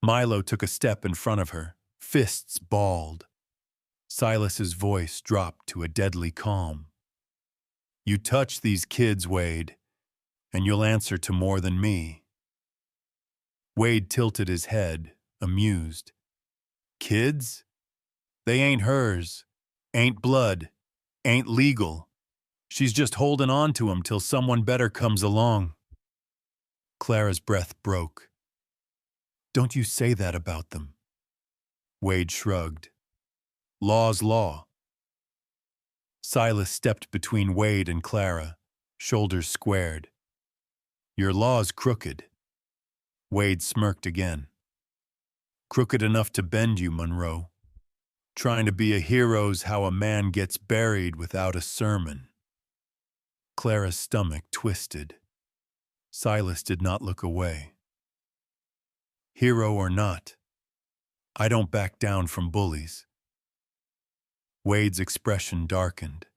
Milo took a step in front of her, fists balled. Silas's voice dropped to a deadly calm. You touch these kids, Wade, and you'll answer to more than me. Wade tilted his head, amused. Kids? They ain't hers, ain't blood, ain't legal. She's just holding on to 'em till someone better comes along. Clara's breath broke. Don't you say that about them. Wade shrugged. Law's law. Silas stepped between Wade and Clara, shoulders squared. Your law's crooked. Wade smirked again. Crooked enough to bend you, Monroe. Trying to be a hero's how a man gets buried without a sermon. Clara's stomach twisted. Silas did not look away. Hero or not, I don't back down from bullies. Wade's expression darkened.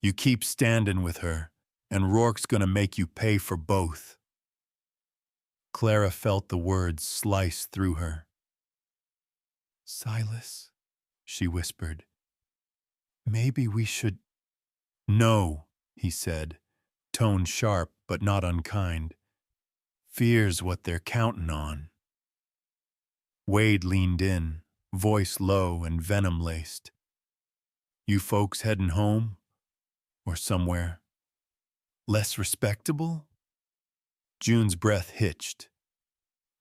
You keep standing with her, and Rourke's gonna make you pay for both. Clara felt the words slice through her. Silas, she whispered, maybe we should— No, he said, tone sharp but not unkind. Fear's what they're countin' on. Wade leaned in, voice low and venom-laced. You folks headin' home? Or somewhere less respectable? June's breath hitched.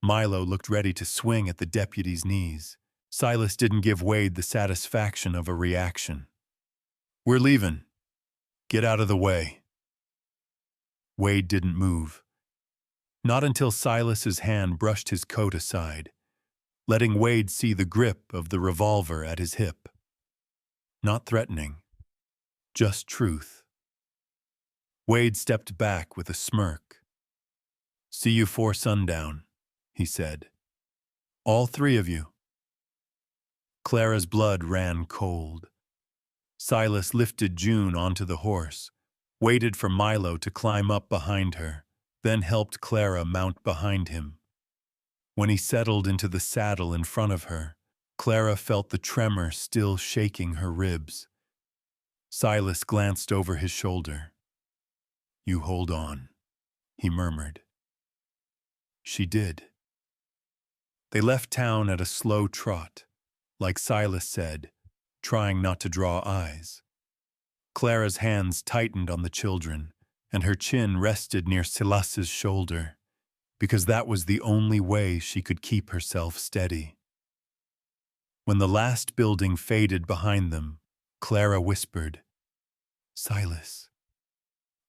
Milo looked ready to swing at the deputy's knees. Silas didn't give Wade the satisfaction of a reaction. We're leaving. Get out of the way. Wade didn't move. Not until Silas's hand brushed his coat aside, letting Wade see the grip of the revolver at his hip. Not threatening, just truth. Wade stepped back with a smirk. See you 'fore sundown, he said. All three of you. Clara's blood ran cold. Silas lifted June onto the horse, waited for Milo to climb up behind her, then helped Clara mount behind him. When he settled into the saddle in front of her, Clara felt the tremor still shaking her ribs. Silas glanced over his shoulder. You hold on, he murmured. She did. They left town at a slow trot, like Silas said, trying not to draw eyes. Clara's hands tightened on the children, and her chin rested near Silas's shoulder, because that was the only way she could keep herself steady. When the last building faded behind them, Clara whispered, Silas,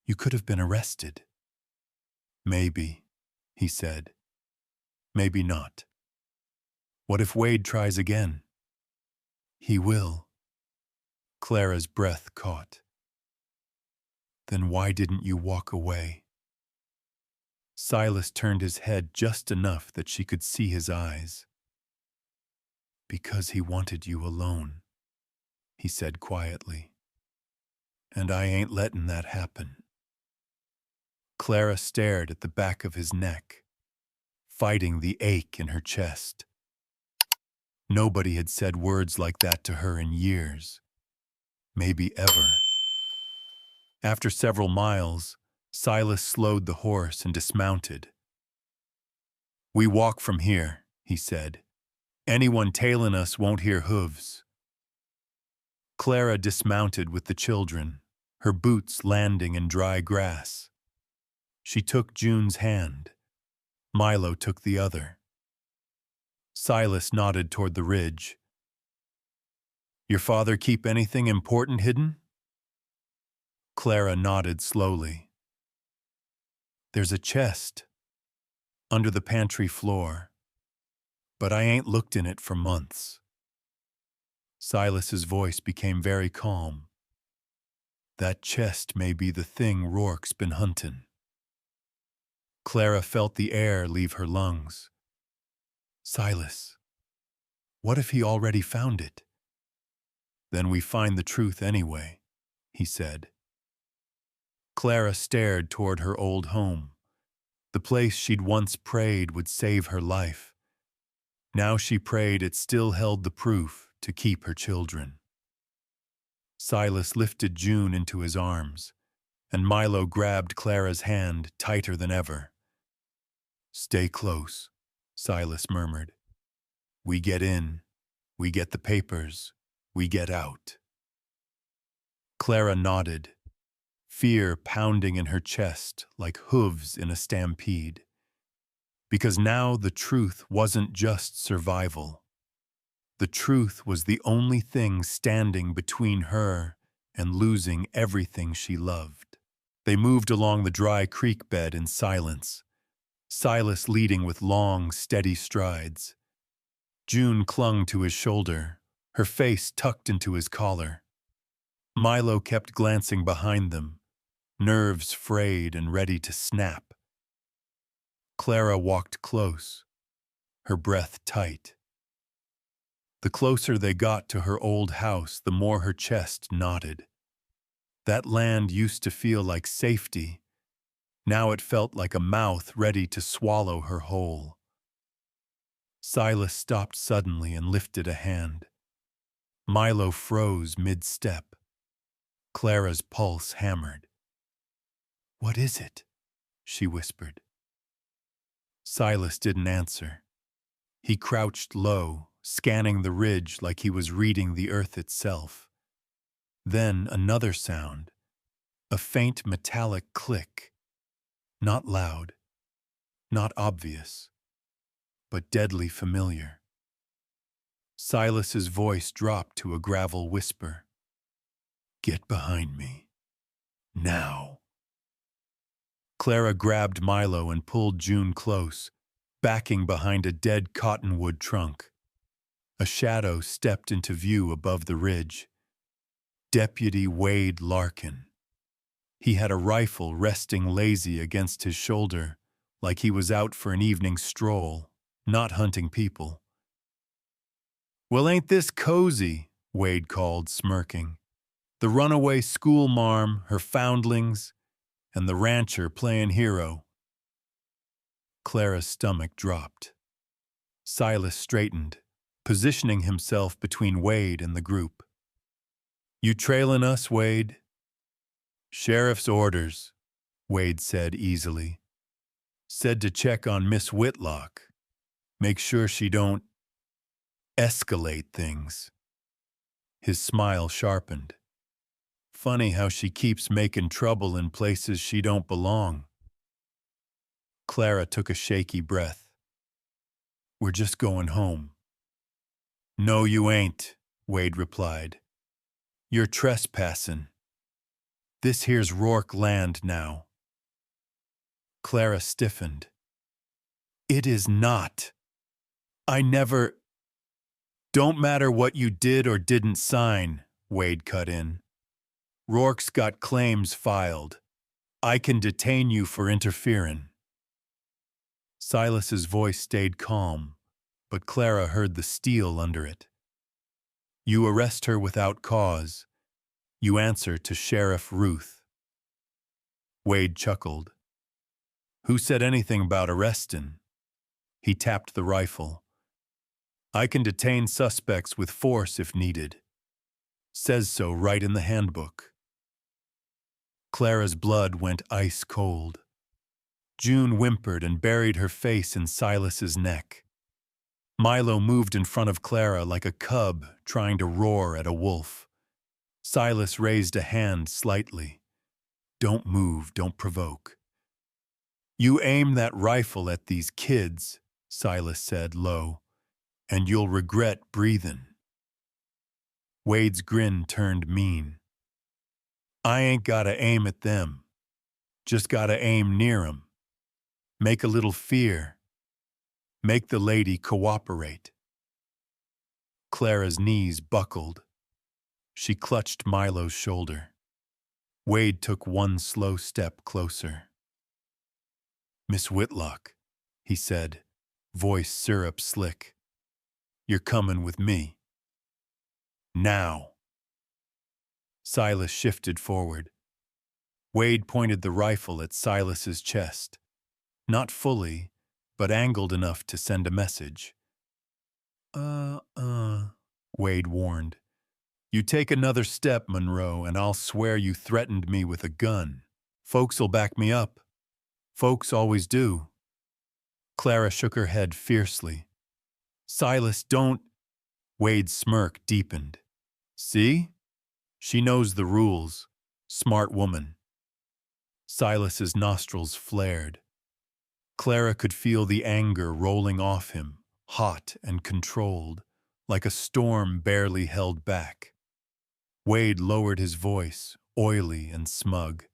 you could have been arrested. Maybe, he said. Maybe not. What if Wade tries again? He will. Clara's breath caught. Then why didn't you walk away? Silas turned his head just enough that she could see his eyes. Because he wanted you alone, he said quietly. And I ain't letting that happen. Clara stared at the back of his neck, fighting the ache in her chest. Nobody had said words like that to her in years, maybe ever. After several miles, Silas slowed the horse and dismounted. We walk from here, he said. Anyone tailing us won't hear hooves. Clara dismounted with the children, her boots landing in dry grass. She took June's hand. Milo took the other. Silas nodded toward the ridge. Your father keep anything important hidden? Clara nodded slowly. There's a chest under the pantry floor, but I ain't looked in it for months. Silas's voice became very calm. That chest may be the thing Rourke's been huntin'. Clara felt the air leave her lungs. Silas, what if he already found it? Then we find the truth anyway, he said. Clara stared toward her old home, the place she'd once prayed would save her life. Now she prayed it still held the proof to keep her children. Silas lifted June into his arms, and Milo grabbed Clara's hand tighter than ever. Stay close, Silas murmured. We get in, we get the papers, we get out. Clara nodded, fear pounding in her chest like hooves in a stampede. Because now the truth wasn't just survival. The truth was the only thing standing between her and losing everything she loved. They moved along the dry creek bed in silence, Silas leading with long, steady strides. June clung to his shoulder, her face tucked into his collar. Milo kept glancing behind them, nerves frayed and ready to snap. Clara walked close, her breath tight. The closer they got to her old house, the more her chest knotted. That land used to feel like safety. Now it felt like a mouth ready to swallow her whole. Silas stopped suddenly and lifted a hand. Milo froze mid-step. Clara's pulse hammered. "What is it?" she whispered. Silas didn't answer. He crouched low, scanning the ridge like he was reading the earth itself. Then another sound, a faint metallic click. Not loud, not obvious, but deadly familiar. Silas's voice dropped to a gravel whisper. "Get behind me. Now." Clara grabbed Milo and pulled June close, backing behind a dead cottonwood trunk. A shadow stepped into view above the ridge. Deputy Wade Larkin. He had a rifle resting lazy against his shoulder, like he was out for an evening stroll, not hunting people. "Well, ain't this cozy?" Wade called, smirking. "The runaway schoolmarm, her foundlings, and the rancher playing hero." Clara's stomach dropped. Silas straightened, positioning himself between Wade and the group. "You trailin' us, Wade?" "Sheriff's orders," Wade said easily. "Said to check on Miss Whitlock. Make sure she don't escalate things." His smile sharpened. "Funny how she keeps making trouble in places she don't belong." Clara took a shaky breath. "We're just going home." "No, you ain't," Wade replied. "You're trespassing. This here's Rourke land now." Clara stiffened. "It is not. I never—" "Don't matter what you did or didn't sign," Wade cut in. "Rourke's got claims filed. I can detain you for interfering." Silas's voice stayed calm, but Clara heard the steel under it. "You arrest her without cause. You answer to Sheriff Ruth." Wade chuckled. "Who said anything about arrestin'?" He tapped the rifle. "I can detain suspects with force if needed. Says so right in the handbook." Clara's blood went ice cold. June whimpered and buried her face in Silas's neck. Milo moved in front of Clara like a cub trying to roar at a wolf. Silas raised a hand slightly. "Don't move, don't provoke." "You aim that rifle at these kids," Silas said low, "and you'll regret breathing." Wade's grin turned mean. "I ain't gotta aim at them. Just gotta aim near 'em. Make a little fear. Make the lady cooperate." Clara's knees buckled. She clutched Milo's shoulder. Wade took one slow step closer. "Miss Whitlock," he said, voice syrup slick. "You're coming with me. Now." Silas shifted forward. Wade pointed the rifle at Silas's chest. Not fully, but angled enough to send a message. Wade warned. "You take another step, Monroe, and I'll swear you threatened me with a gun. Folks'll back me up. Folks always do." Clara shook her head fiercely. "Silas, don't—" Wade's smirk deepened. "See? She knows the rules. Smart woman." Silas's nostrils flared. Clara could feel the anger rolling off him, hot and controlled, like a storm barely held back. Wade lowered his voice, oily and smug.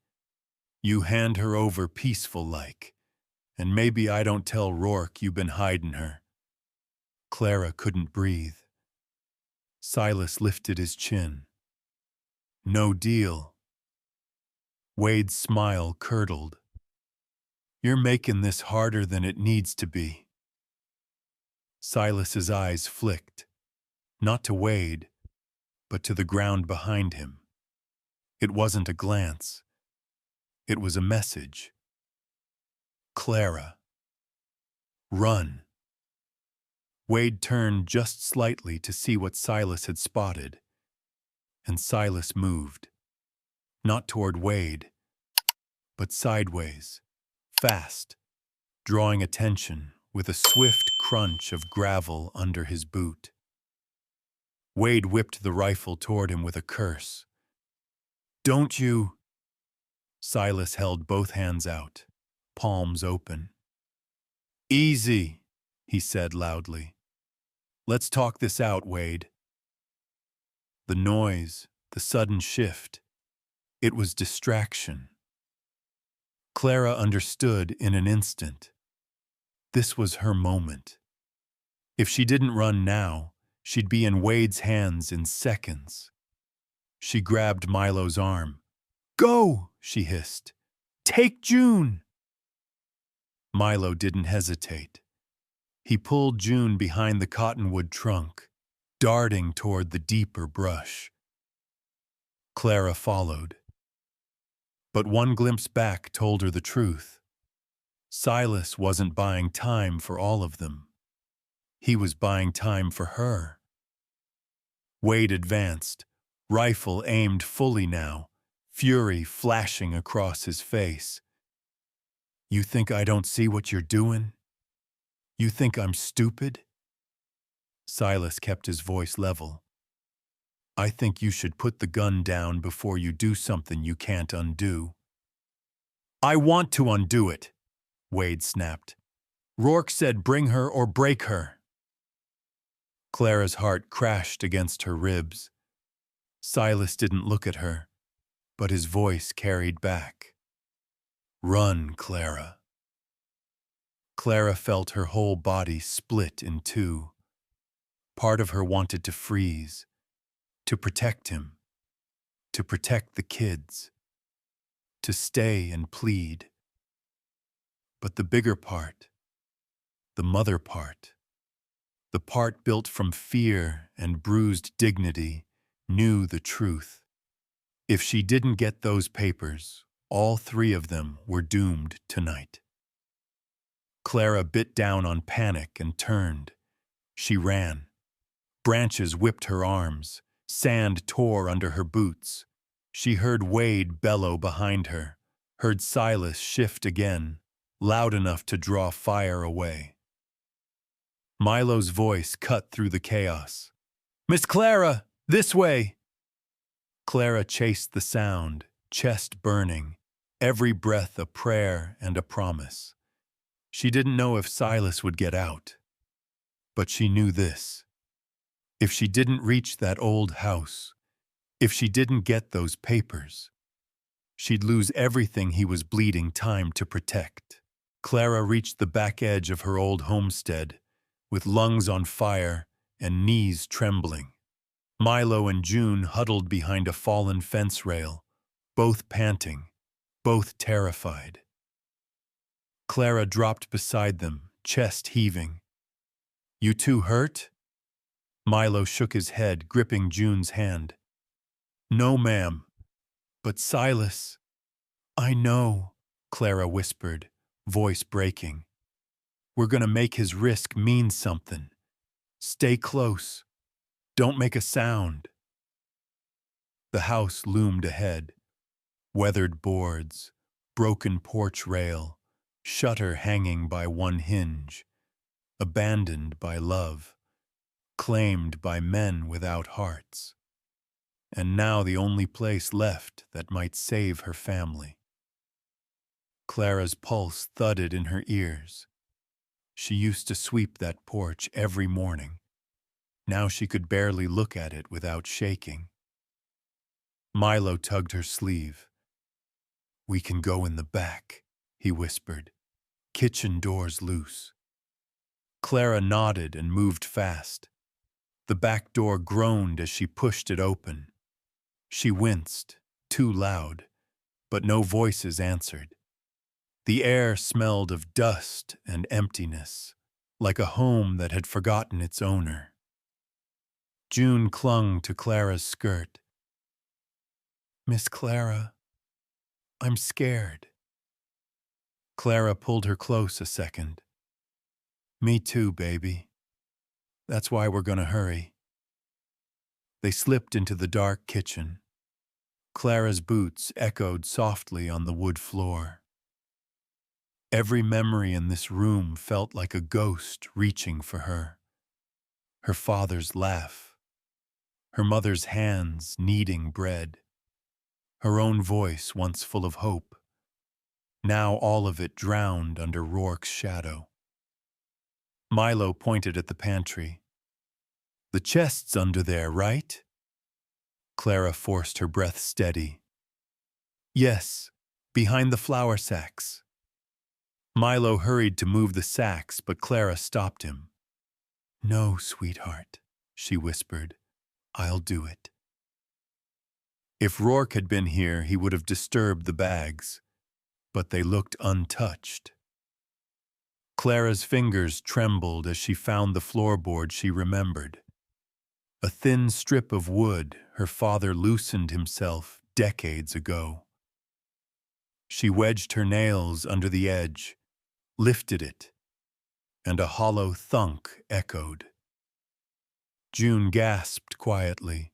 "You hand her over peaceful-like, and maybe I don't tell Rourke you been hiding her." Clara couldn't breathe. Silas lifted his chin. "No deal." Wade's smile curdled. "You're making this harder than it needs to be." Silas's eyes flicked, not to Wade, but to the ground behind him. It wasn't a glance. It was a message. "Clara, run." Wade turned just slightly to see what Silas had spotted, and Silas moved, not toward Wade, but sideways, fast, drawing attention with a swift crunch of gravel under his boot. Wade whipped the rifle toward him with a curse. "Don't you—" Silas held both hands out, palms open. "Easy," he said loudly. "Let's talk this out, Wade." The noise, the sudden shift, it was distraction. Clara understood in an instant. This was her moment. If she didn't run now, she'd be in Wade's hands in seconds. She grabbed Milo's arm. "Go!" she hissed. "Take June!" Milo didn't hesitate. He pulled June behind the cottonwood trunk, darting toward the deeper brush. Clara followed. But one glimpse back told her the truth. Silas wasn't buying time for all of them. He was buying time for her. Wade advanced, rifle aimed fully now, fury flashing across his face. "You think I don't see what you're doing? You think I'm stupid?" Silas kept his voice level. "I think you should put the gun down before you do something you can't undo." "I want to undo it," Wade snapped. "Rourke said bring her or break her." Clara's heart crashed against her ribs. Silas didn't look at her, but his voice carried back. "Run, Clara." Clara felt her whole body split in two. Part of her wanted to freeze, to protect him, to protect the kids, to stay and plead. But the bigger part, the mother part, the part built from fear and bruised dignity, knew the truth. If she didn't get those papers, all three of them were doomed tonight. Clara bit down on panic and turned. She ran. Branches whipped her arms. Sand tore under her boots. She heard Wade bellow behind her, heard Silas shift again, loud enough to draw fire away. Milo's voice cut through the chaos. "Miss Clara, this way!" Clara chased the sound, chest burning, every breath a prayer and a promise. She didn't know if Silas would get out, but she knew this. If she didn't reach that old house, if she didn't get those papers, she'd lose everything he was bleeding time to protect. Clara reached the back edge of her old homestead, with lungs on fire and knees trembling. Milo and June huddled behind a fallen fence rail, both panting, both terrified. Clara dropped beside them, chest heaving. "You two hurt?" Milo shook his head, gripping June's hand. "No, ma'am. But Silas—" "I know," Clara whispered, voice breaking. "We're gonna make his risk mean something. Stay close. Don't make a sound." The house loomed ahead. Weathered boards, broken porch rail, shutter hanging by one hinge. Abandoned by love. Claimed by men without hearts. And now the only place left that might save her family. Clara's pulse thudded in her ears. She used to sweep that porch every morning. Now she could barely look at it without shaking. Milo tugged her sleeve. "We can go in the back," he whispered. "Kitchen doors loose." Clara nodded and moved fast. The back door groaned as she pushed it open. She winced, too loud, but no voices answered. The air smelled of dust and emptiness, like a home that had forgotten its owner. June clung to Clara's skirt. "Miss Clara, I'm scared." Clara pulled her close a second. "Me too, baby." That's why we're gonna hurry. They slipped into the dark kitchen. Clara's boots echoed softly on the wood floor. Every memory in this room felt like a ghost reaching for her. Her father's laugh, her mother's hands kneading bread, her own voice once full of hope, now all of it drowned under Rourke's shadow. Milo pointed at the pantry. The chest's under there, right? Clara forced her breath steady. Yes, behind the flour sacks. Milo hurried to move the sacks, but Clara stopped him. No, sweetheart, she whispered. I'll do it. If Rourke had been here, he would have disturbed the bags, but they looked untouched. Clara's fingers trembled as she found the floorboard she remembered. A thin strip of wood her father loosened himself decades ago. She wedged her nails under the edge, lifted it, and a hollow thunk echoed. June gasped quietly.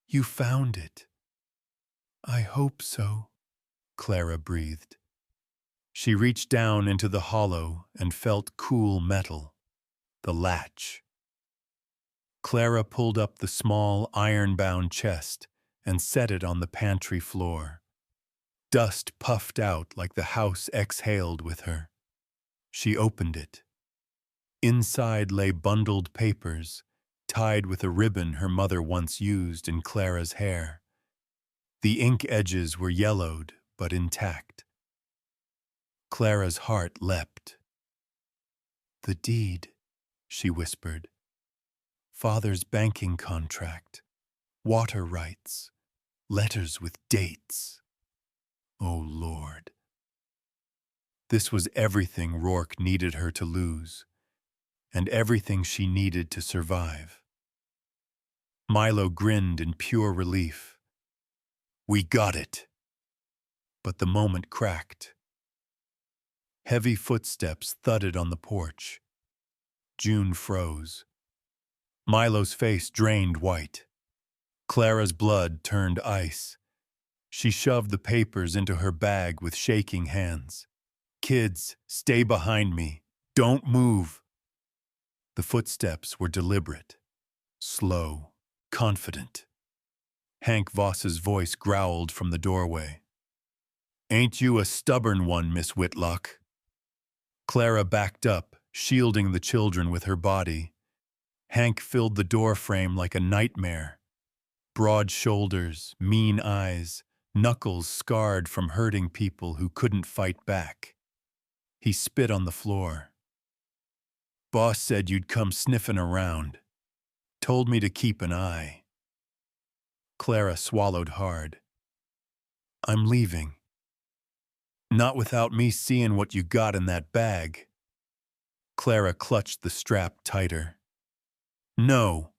You found it. I hope so, Clara breathed. She reached down into the hollow and felt cool metal, the latch. Clara pulled up the small iron-bound chest and set it on the pantry floor. Dust puffed out like the house exhaled with her. She opened it. Inside lay bundled papers, tied with a ribbon her mother once used in Clara's hair. The ink edges were yellowed, but intact. Clara's heart leapt. The deed, she whispered. Father's banking contract, water rights, letters with dates. Oh, Lord. This was everything Rourke needed her to lose, and everything she needed to survive. Milo grinned in pure relief. We got it. But the moment cracked. Heavy footsteps thudded on the porch. June froze. Milo's face drained white. Clara's blood turned ice. She shoved the papers into her bag with shaking hands. Kids, stay behind me. Don't move. The footsteps were deliberate, slow, confident. Hank Voss's voice growled from the doorway. Ain't you a stubborn one, Miss Whitlock? Clara backed up, shielding the children with her body. Hank filled the doorframe like a nightmare. Broad shoulders, mean eyes, knuckles scarred from hurting people who couldn't fight back. He spit on the floor. Boss said you'd come sniffing around. Told me to keep an eye. Clara swallowed hard. I'm leaving. Not without me seeing what you got in that bag. Clara clutched the strap tighter. No.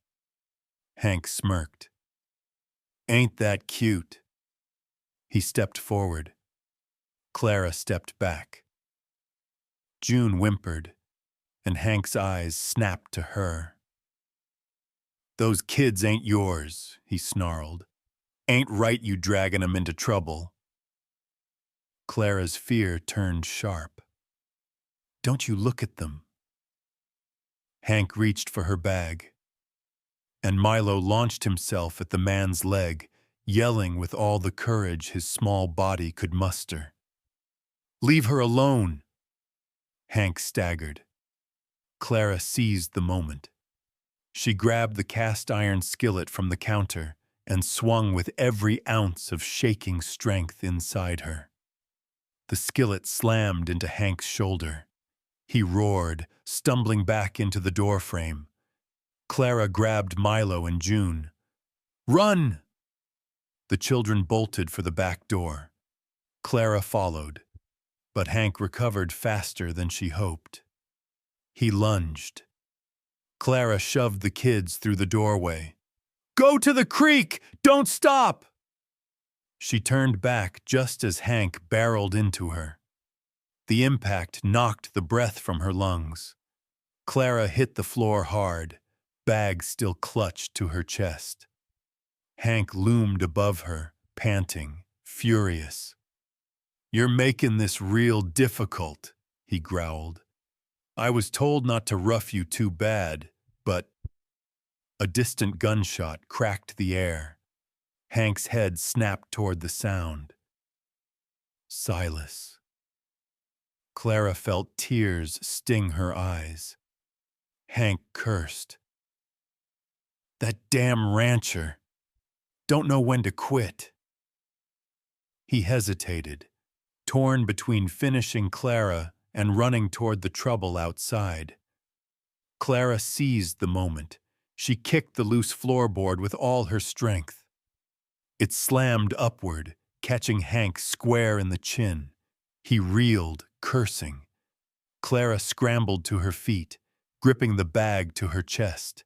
Hank smirked. Ain't that cute? He stepped forward. Clara stepped back. June whimpered, and Hank's eyes snapped to her. Those kids ain't yours, he snarled. Ain't right you dragging 'em into trouble. Clara's fear turned sharp. Don't you look at them. Hank reached for her bag, and Milo launched himself at the man's leg, yelling with all the courage his small body could muster. Leave her alone! Hank staggered. Clara seized the moment. She grabbed the cast-iron skillet from the counter and swung with every ounce of shaking strength inside her. The skillet slammed into Hank's shoulder. He roared, stumbling back into the doorframe. Clara grabbed Milo and June. Run! The children bolted for the back door. Clara followed, but Hank recovered faster than she hoped. He lunged. Clara shoved the kids through the doorway. Go to the creek! Don't stop! She turned back just as Hank barreled into her. The impact knocked the breath from her lungs. Clara hit the floor hard, bag still clutched to her chest. Hank loomed above her, panting, furious. "You're making this real difficult," he growled. "I was told not to rough you too bad, but—" A distant gunshot cracked the air. Hank's head snapped toward the sound. Silas. Clara felt tears sting her eyes. Hank cursed. "That damn rancher. Don't know when to quit." He hesitated, torn between finishing Clara and running toward the trouble outside. Clara seized the moment. She kicked the loose floorboard with all her strength. It slammed upward, catching Hank square in the chin. He reeled, cursing. Clara scrambled to her feet, gripping the bag to her chest.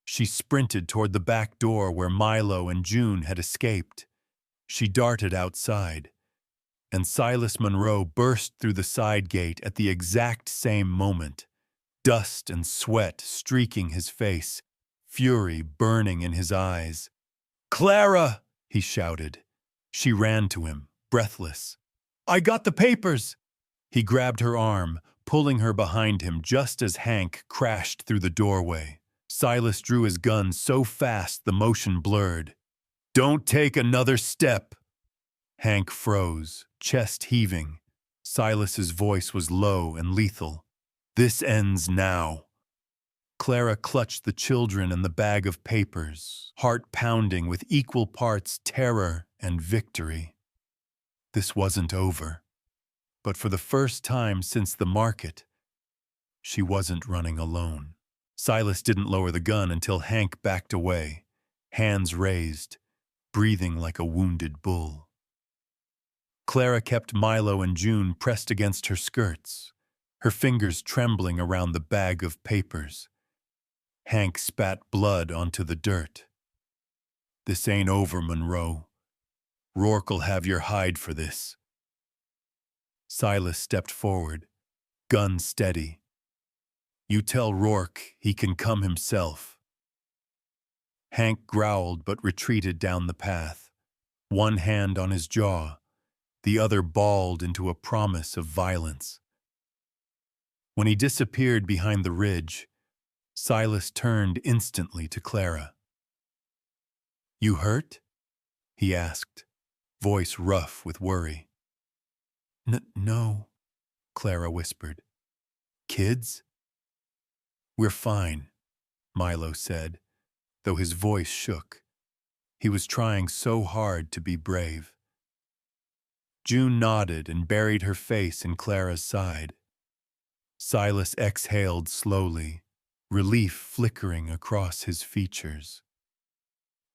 She sprinted toward the back door where Milo and June had escaped. She darted outside, and Silas Monroe burst through the side gate at the exact same moment, dust and sweat streaking his face, fury burning in his eyes. "Clara!" he shouted. She ran to him, breathless. "I got the papers!" He grabbed her arm, pulling her behind him just as Hank crashed through the doorway. Silas drew his gun so fast the motion blurred. "Don't take another step!" Hank froze, chest heaving. Silas's voice was low and lethal. "This ends now." Clara clutched the children and the bag of papers, heart pounding with equal parts terror and victory. This wasn't over. But for the first time since the market, she wasn't running alone. Silas didn't lower the gun until Hank backed away, hands raised, breathing like a wounded bull. Clara kept Milo and June pressed against her skirts, her fingers trembling around the bag of papers. Hank spat blood onto the dirt. "This ain't over, Monroe. Rourke'll have your hide for this." Silas stepped forward, gun steady. "You tell Rourke he can come himself." Hank growled but retreated down the path, one hand on his jaw, the other balled into a promise of violence. When he disappeared behind the ridge, Silas turned instantly to Clara. "You hurt?" he asked, voice rough with worry. No, Clara whispered. "Kids?" "We're fine," Milo said, though his voice shook. He was trying so hard to be brave. June nodded and buried her face in Clara's side. Silas exhaled slowly, relief flickering across his features.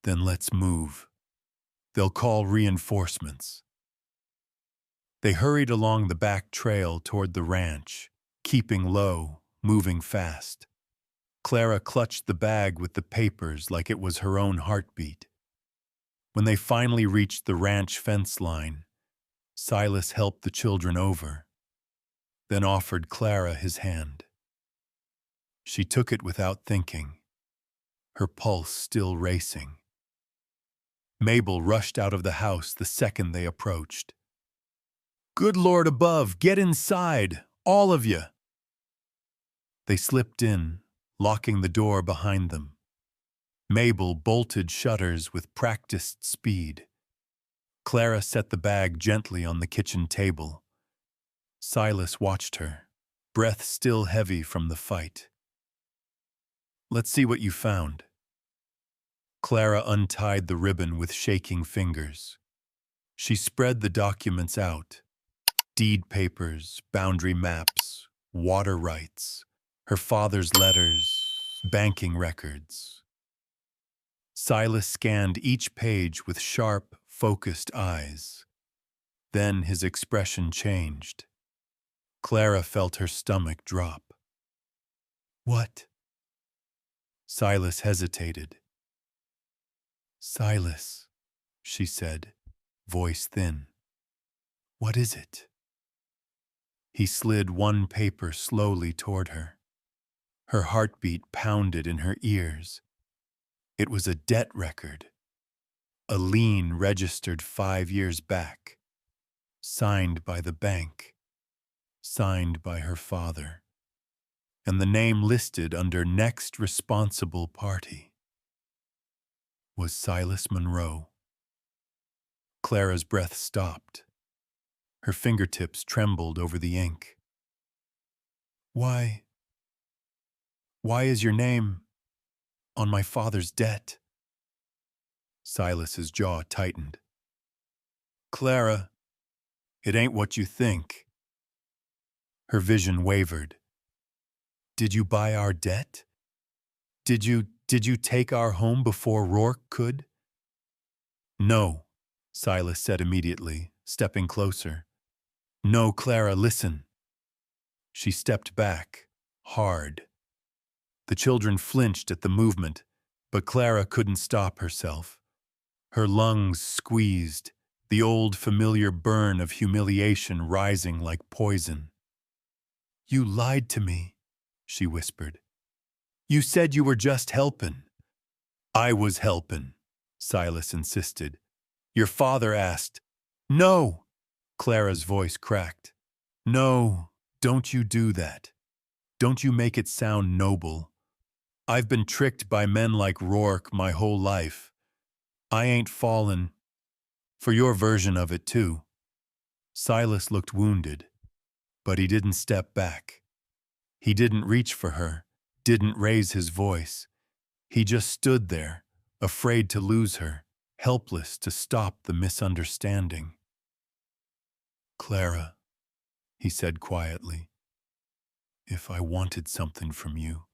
"Then let's move. They'll call reinforcements." They hurried along the back trail toward the ranch, keeping low, moving fast. Clara clutched the bag with the papers like it was her own heartbeat. When they finally reached the ranch fence line, Silas helped the children over, then offered Clara his hand. She took it without thinking, her pulse still racing. Mabel rushed out of the house the second they approached. "Good Lord above, get inside, all of you!" They slipped in, locking the door behind them. Mabel bolted shutters with practiced speed. Clara set the bag gently on the kitchen table. Silas watched her, breath still heavy from the fight. "Let's see what you found." Clara untied the ribbon with shaking fingers. She spread the documents out. Deed papers, boundary maps, water rights, her father's letters, banking records. Silas scanned each page with sharp, focused eyes. Then his expression changed. Clara felt her stomach drop. "What?" Silas hesitated. "Silas," she said, voice thin. "What is it?" He slid one paper slowly toward her. Her heartbeat pounded in her ears. It was a debt record, a lien registered 5 years back, signed by the bank, signed by her father, and the name listed under next responsible party was Silas Monroe. Clara's breath stopped. Her fingertips trembled over the ink. Why is your name on my father's debt? Silas's jaw tightened. Clara, it ain't what you think. Her vision wavered. Did you buy our debt? Did you take our home before Rourke could? No, Silas said immediately, stepping closer. No, Clara, listen. She stepped back, hard. The children flinched at the movement, but Clara couldn't stop herself. Her lungs squeezed, the old familiar burn of humiliation rising like poison. You lied to me, she whispered. You said you were just helpin'. I was helpin', Silas insisted. Your father asked. No, Clara's voice cracked. No, don't you do that. Don't you make it sound noble. I've been tricked by men like Rourke my whole life. I ain't fallen for your version of it, too. Silas looked wounded, but he didn't step back. He didn't reach for her, didn't raise his voice. He just stood there, afraid to lose her, helpless to stop the misunderstanding. Clara, he said quietly, if I wanted something from you,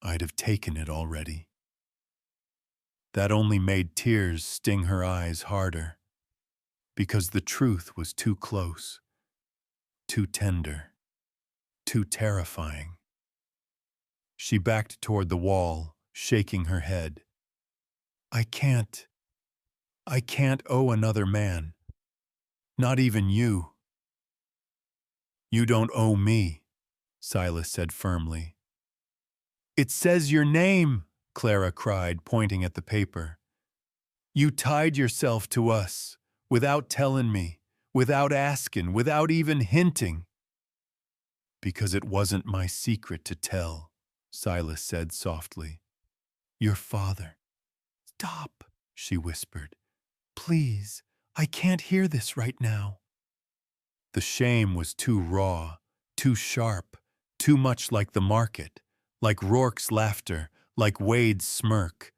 I'd have taken it already. That only made tears sting her eyes harder, because the truth was too close, too tender, too terrifying. She backed toward the wall, shaking her head. I can't owe another man, not even you. You don't owe me, Silas said firmly. It says your name, Clara cried, pointing at the paper. You tied yourself to us, without telling me, without asking, without even hinting. Because it wasn't my secret to tell, Silas said softly. Your father. Stop, she whispered. Please, I can't hear this right now. The shame was too raw, too sharp, too much like the market, like Rourke's laughter, like Wade's smirk,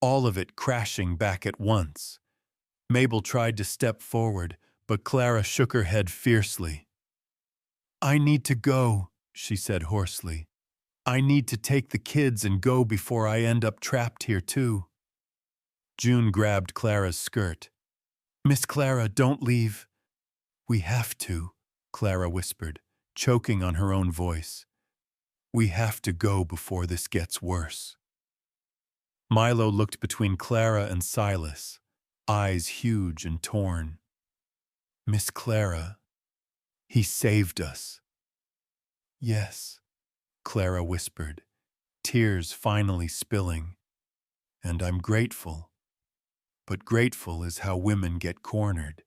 all of it crashing back at once. Mabel tried to step forward, but Clara shook her head fiercely. I need to go, she said hoarsely. I need to take the kids and go before I end up trapped here too. June grabbed Clara's skirt. Miss Clara, don't leave. We have to, Clara whispered, choking on her own voice. We have to go before this gets worse. Milo looked between Clara and Silas, eyes huge and torn. Miss Clara, he saved us. Yes, Clara whispered, tears finally spilling. And I'm grateful. But grateful is how women get cornered.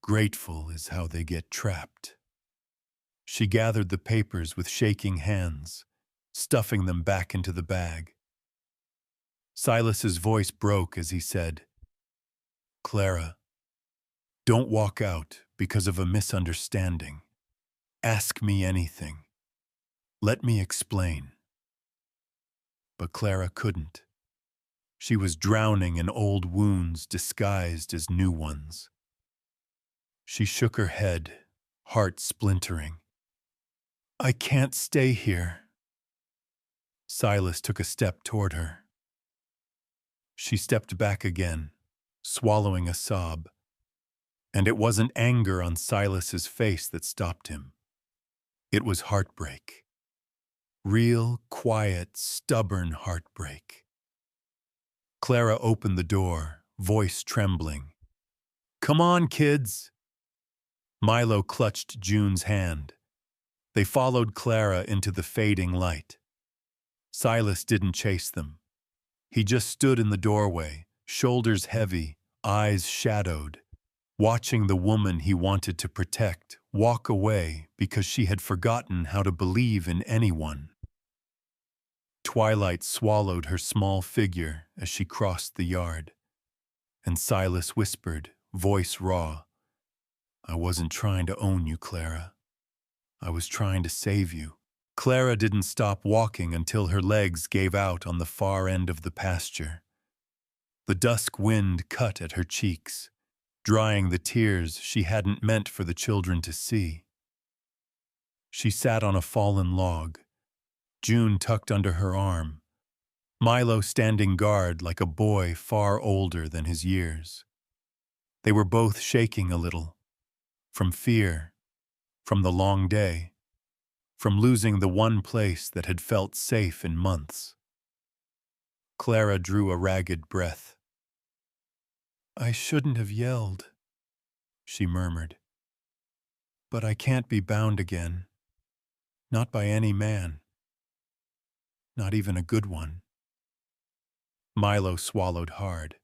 Grateful is how they get trapped. She gathered the papers with shaking hands, stuffing them back into the bag. Silas's voice broke as he said, Clara, don't walk out because of a misunderstanding. Ask me anything. Let me explain. But Clara couldn't. She was drowning in old wounds disguised as new ones. She shook her head, heart splintering. I can't stay here. Silas took a step toward her. She stepped back again, swallowing a sob. And it wasn't anger on Silas's face that stopped him. It was heartbreak. Real, quiet, stubborn heartbreak. Clara opened the door, voice trembling. Come on, kids. Milo clutched June's hand. They followed Clara into the fading light. Silas didn't chase them. He just stood in the doorway, shoulders heavy, eyes shadowed, watching the woman he wanted to protect walk away because she had forgotten how to believe in anyone. Twilight swallowed her small figure as she crossed the yard, and Silas whispered, voice raw, "I wasn't trying to own you, Clara. I was trying to save you." Clara didn't stop walking until her legs gave out on the far end of the pasture. The dusk wind cut at her cheeks, drying the tears she hadn't meant for the children to see. She sat on a fallen log, June tucked under her arm, Milo standing guard like a boy far older than his years. They were both shaking a little, from fear, from the long day, from losing the one place that had felt safe in months. Clara drew a ragged breath. "I shouldn't have yelled," she murmured. "But I can't be bound again. Not by any man. Not even a good one." Milo swallowed hard.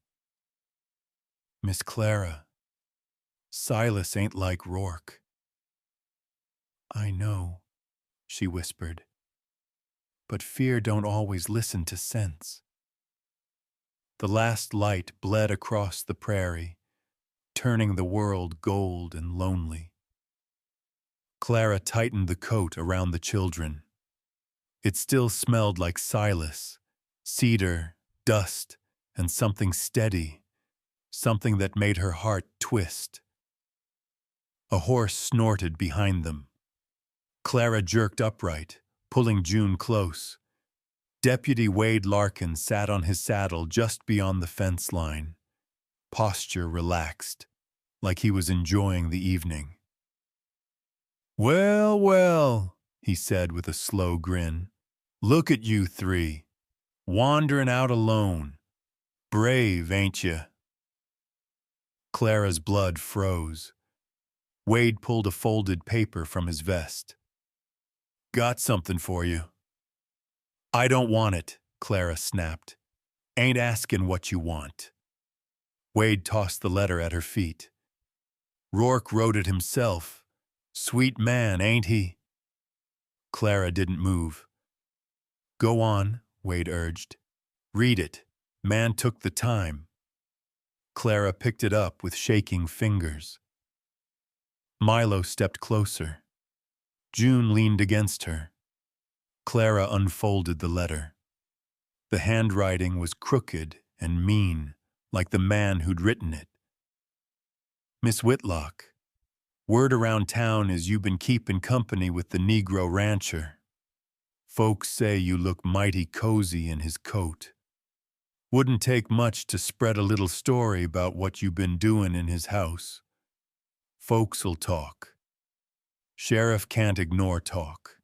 "Miss Clara, Silas ain't like Rourke." "I know," she whispered. "But fear don't always listen to sense." The last light bled across the prairie, turning the world gold and lonely. Clara tightened the coat around the children. It still smelled like Silas, cedar, dust, and something steady, something that made her heart twist. A horse snorted behind them. Clara jerked upright, pulling June close. Deputy Wade Larkin sat on his saddle just beyond the fence line, posture relaxed, like he was enjoying the evening. "Well, well," he said with a slow grin. "Look at you three, wandering out alone. Brave, ain't you?" Clara's blood froze. Wade pulled a folded paper from his vest. "Got something for you." "I don't want it," Clara snapped. "Ain't asking what you want." Wade tossed the letter at her feet. "Rourke wrote it himself. Sweet man, ain't he?" Clara didn't move. "Go on," Wade urged. "Read it. Man took the time." Clara picked it up with shaking fingers. Milo stepped closer. June leaned against her. Clara unfolded the letter. The handwriting was crooked and mean, like the man who'd written it. "Miss Whitlock, word around town is you been keeping company with the Negro rancher. Folks say you look mighty cozy in his coat. Wouldn't take much to spread a little story about what you been doing in his house. Folks'll talk. Sheriff can't ignore talk.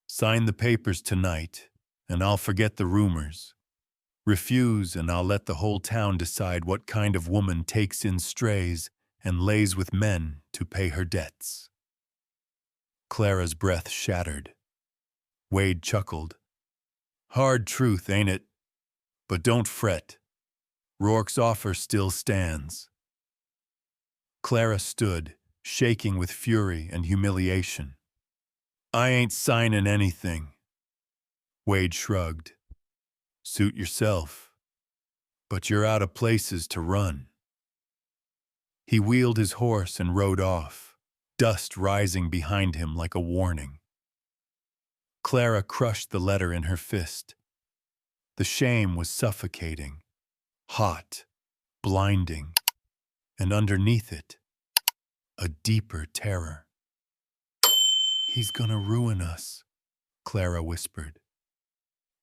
Sign the papers tonight, and I'll forget the rumors. Refuse, and I'll let the whole town decide what kind of woman takes in strays and lays with men to pay her debts." Clara's breath shattered. Wade chuckled. "Hard truth, ain't it? But don't fret. Rourke's offer still stands." Clara stood, shaking with fury and humiliation. "I ain't signing anything." Wade shrugged. "Suit yourself. But you're out of places to run." He wheeled his horse and rode off, dust rising behind him like a warning. Clara crushed the letter in her fist. The shame was suffocating, hot, blinding, and underneath it, a deeper terror. "He's gonna ruin us," Clara whispered.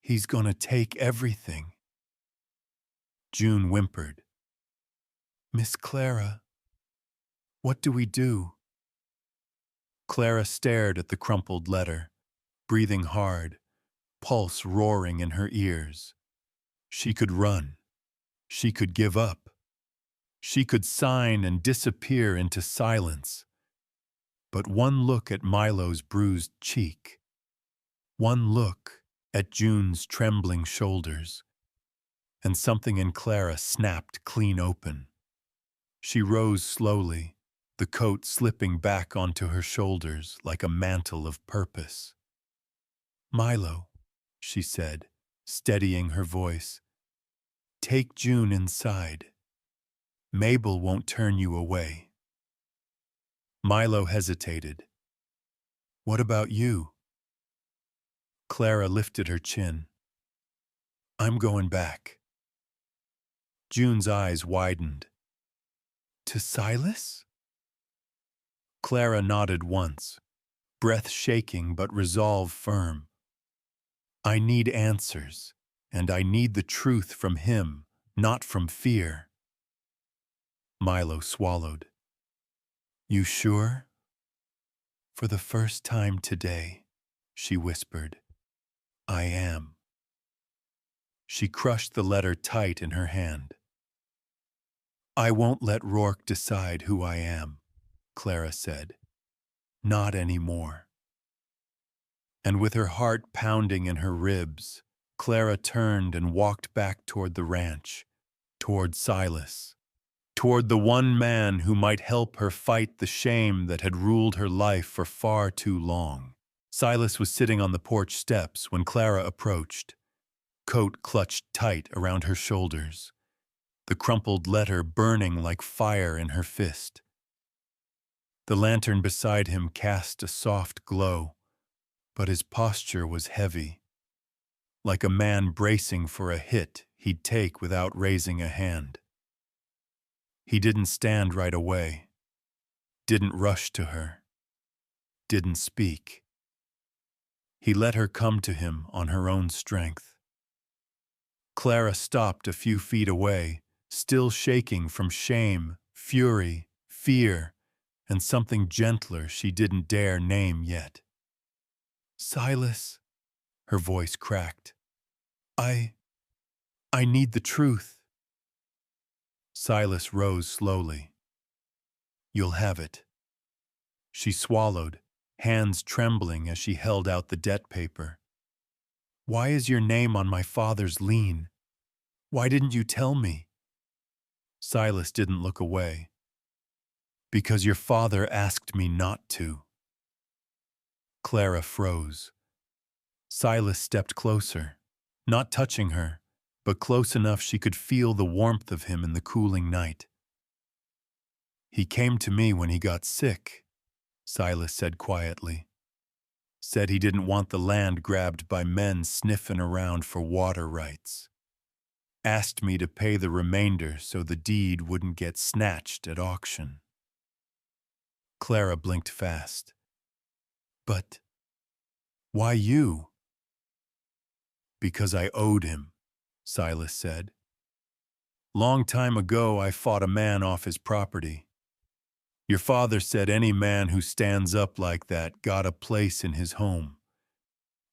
"He's gonna take everything." June whimpered. "Miss Clara, what do we do?" Clara stared at the crumpled letter, breathing hard, pulse roaring in her ears. She could run. She could give up. She could sign and disappear into silence. But one look at Milo's bruised cheek, one look, at June's trembling shoulders, and something in Clara snapped clean open. She rose slowly, the coat slipping back onto her shoulders like a mantle of purpose. "Milo," she said, steadying her voice, "take June inside. Mabel won't turn you away." Milo hesitated. "What about you?" Clara lifted her chin. "I'm going back." June's eyes widened. "To Silas?" Clara nodded once, breath shaking but resolve firm. "I need answers, and I need the truth from him, not from fear." Milo swallowed. "You sure?" "For the first time today," she whispered, "I am." She crushed the letter tight in her hand. "I won't let Rourke decide who I am," Clara said. "Not anymore." And with her heart pounding in her ribs, Clara turned and walked back toward the ranch, toward Silas, toward the one man who might help her fight the shame that had ruled her life for far too long. Silas was sitting on the porch steps when Clara approached, coat clutched tight around her shoulders, the crumpled letter burning like fire in her fist. The lantern beside him cast a soft glow, but his posture was heavy, like a man bracing for a hit he'd take without raising a hand. He didn't stand right away, didn't rush to her, didn't speak. He let her come to him on her own strength. Clara stopped a few feet away, still shaking from shame, fury, fear, and something gentler she didn't dare name yet. "Silas," her voice cracked. I need the truth." Silas rose slowly. "You'll have it." She swallowed, hands trembling as she held out the debt paper. "Why is your name on my father's lien? Why didn't you tell me?" Silas didn't look away. "Because your father asked me not to." Clara froze. Silas stepped closer, not touching her, but close enough she could feel the warmth of him in the cooling night. "He came to me when he got sick," Silas said quietly. "Said he didn't want the land grabbed by men sniffing around for water rights. Asked me to pay the remainder so the deed wouldn't get snatched at auction." Clara blinked fast. "But why you?" "Because I owed him," Silas said. "Long time ago I fought a man off his property. Your father said any man who stands up like that got a place in his home.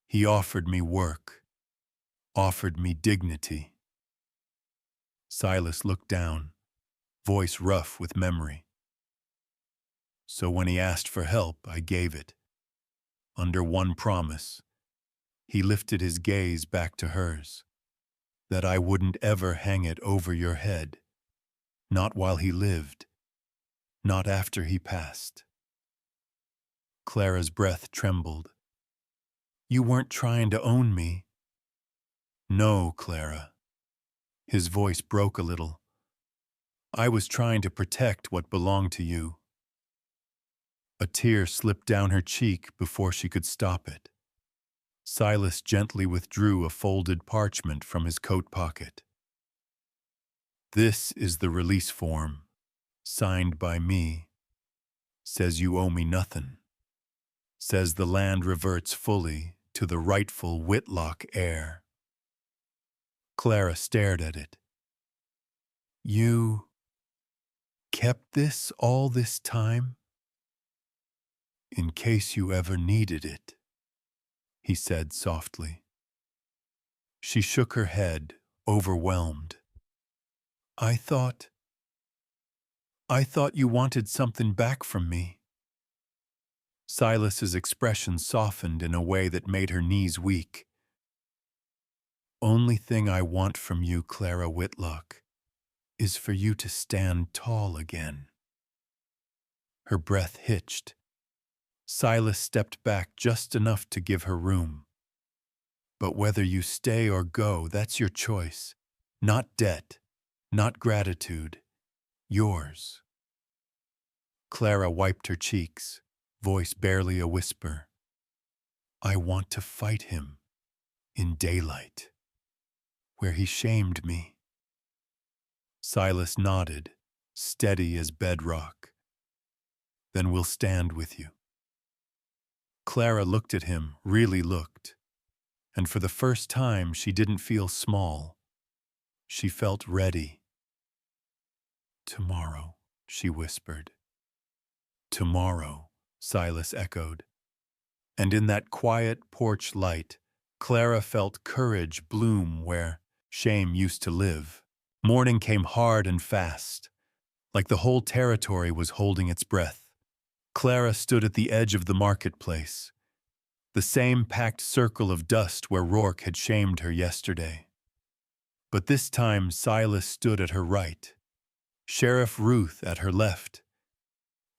He offered me work, offered me dignity." Silas looked down, voice rough with memory. "So when he asked for help, I gave it. Under one promise." He lifted his gaze back to hers. "That I wouldn't ever hang it over your head. Not while he lived. Not after he passed." Clara's breath trembled. "You weren't trying to own me." "No, Clara." His voice broke a little. "I was trying to protect what belonged to you." A tear slipped down her cheek before she could stop it. Silas gently withdrew a folded parchment from his coat pocket. "This is the release form, signed by me. Says you owe me nothing. Says the land reverts fully to the rightful Whitlock heir." Clara stared at it. "You kept this all this time?" "In case you ever needed it," he said softly. She shook her head, overwhelmed. I thought you wanted something back from me." Silas's expression softened in a way that made her knees weak. only thing I want from you, Clara Whitlock, is for you to stand tall again." Her breath hitched. Silas stepped back just enough to give her room. "But whether you stay or go, that's your choice. Not debt, not gratitude. Yours." Clara wiped her cheeks, voice barely a whisper. "I want to fight him, in daylight, where he shamed me." Silas nodded, steady as bedrock. "Then we'll stand with you." Clara looked at him, really looked, and for the first time she didn't feel small. She felt ready. "Tomorrow," she whispered. "Tomorrow," Silas echoed. And in that quiet porch light, Clara felt courage bloom where shame used to live. Morning came hard and fast, like the whole territory was holding its breath. Clara stood at the edge of the marketplace, the same packed circle of dust where Rourke had shamed her yesterday. But this time Silas stood at her right, Sheriff Ruth at her left,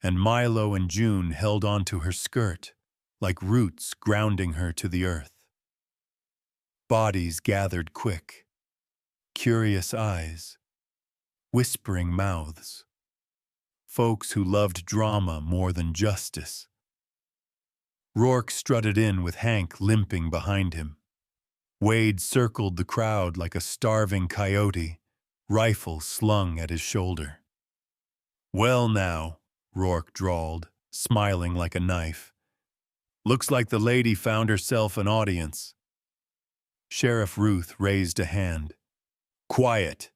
and Milo and June held onto her skirt, like roots grounding her to the earth. Bodies gathered quick, curious eyes, whispering mouths. Folks who loved drama more than justice. Rourke strutted in with Hank limping behind him. Wade circled the crowd like a starving coyote, rifle slung at his shoulder. "Well now," Rourke drawled, smiling like a knife. "Looks like the lady found herself an audience." Sheriff Ruth raised a hand. "Quiet.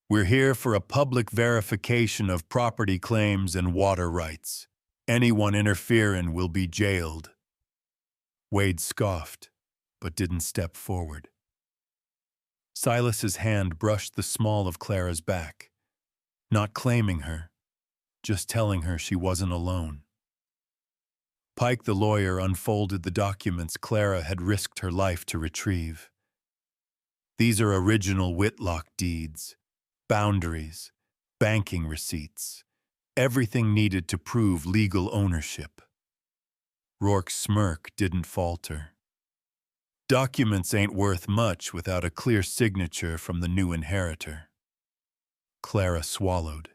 We're here for a public verification of property claims and water rights. Anyone interfering will be jailed." Wade scoffed, but didn't step forward. Silas's hand brushed the small of Clara's back, not claiming her, just telling her she wasn't alone. Pike the lawyer unfolded the documents Clara had risked her life to retrieve. "These are original Whitlock deeds, boundaries, banking receipts, everything needed to prove legal ownership." Rourke's smirk didn't falter. "Documents ain't worth much without a clear signature from the new inheritor." Clara swallowed.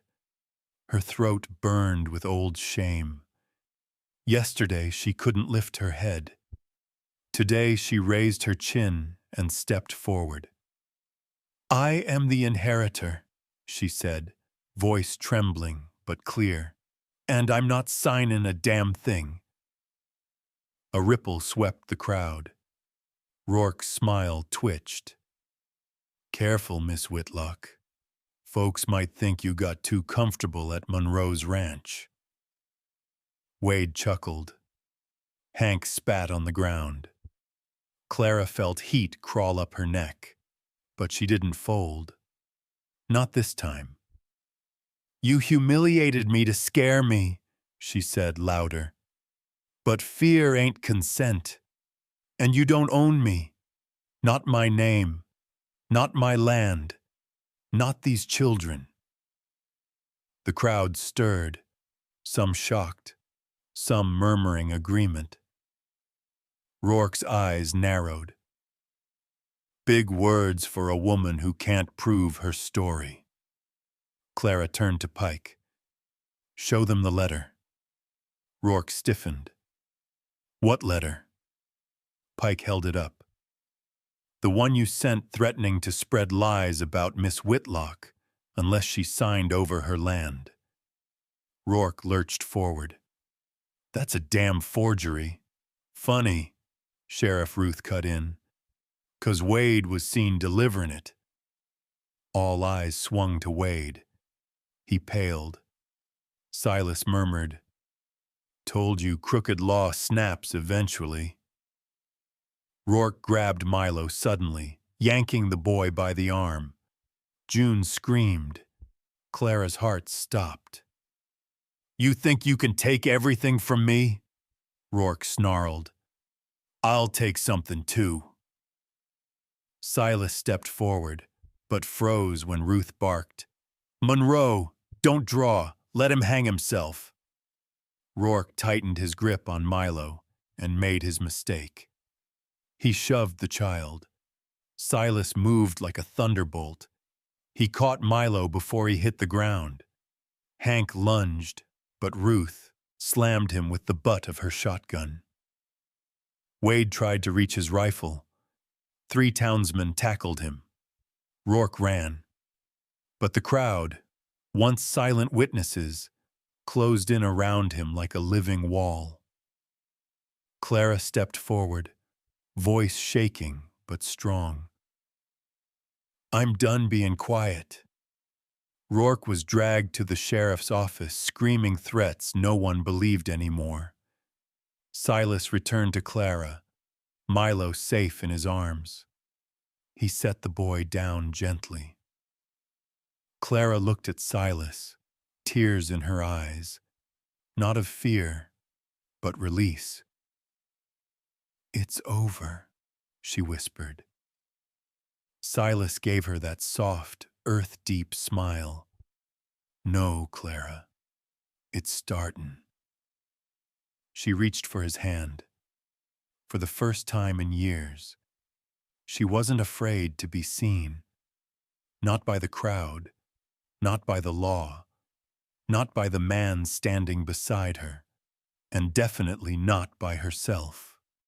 Her throat burned with old shame. Yesterday she couldn't lift her head. Today she raised her chin and stepped forward. "I am the inheritor," she said, voice trembling but clear. "And I'm not signing a damn thing." A ripple swept the crowd. Rourke's smile twitched. "Careful, Miss Whitlock. Folks might think you got too comfortable at Monroe's ranch." Wade chuckled. Hank spat on the ground. Clara felt heat crawl up her neck, but she didn't fold. Not this time. "You humiliated me to scare me," she said louder. "But fear ain't consent. And you don't own me. Not my name. Not my land. Not these children." The crowd stirred, some shocked, some murmuring agreement. Rourke's eyes narrowed. "Big words for a woman who can't prove her story." Clara turned to Pike. "Show them the letter." Rourke stiffened. "What letter?" Pike held it up. "The one you sent threatening to spread lies about Miss Whitlock unless she signed over her land." Rourke lurched forward. "That's a damn forgery." "Funny," Sheriff Ruth cut in, "'cause Wade was seen delivering it." All eyes swung to Wade. He paled. Silas murmured, "Told you crooked law snaps eventually." Rourke grabbed Milo suddenly, yanking the boy by the arm. June screamed. Clara's heart stopped. "You think you can take everything from me?" Rourke snarled. "I'll take something too." Silas stepped forward, but froze when Ruth barked, "Monroe, don't draw. Let him hang himself." Rourke tightened his grip on Milo and made his mistake. He shoved the child. Silas moved like a thunderbolt. He caught Milo before he hit the ground. Hank lunged, but Ruth slammed him with the butt of her shotgun. Wade tried to reach his rifle. 3 townsmen tackled him. Rourke ran. But the crowd, once silent witnesses, closed in around him like a living wall. Clara stepped forward, voice shaking but strong. "I'm done being quiet." Rourke was dragged to the sheriff's office, screaming threats no one believed anymore. Silas returned to Clara, Milo safe in his arms. He set the boy down gently. Clara looked at Silas, tears in her eyes, not of fear, but release. "It's over," she whispered. Silas gave her that soft, earth-deep smile. "No, Clara, it's startin'." She reached for his hand. For the first time in years, she wasn't afraid to be seen. Not by the crowd, not by the law, not by the man standing beside her, and definitely not by herself.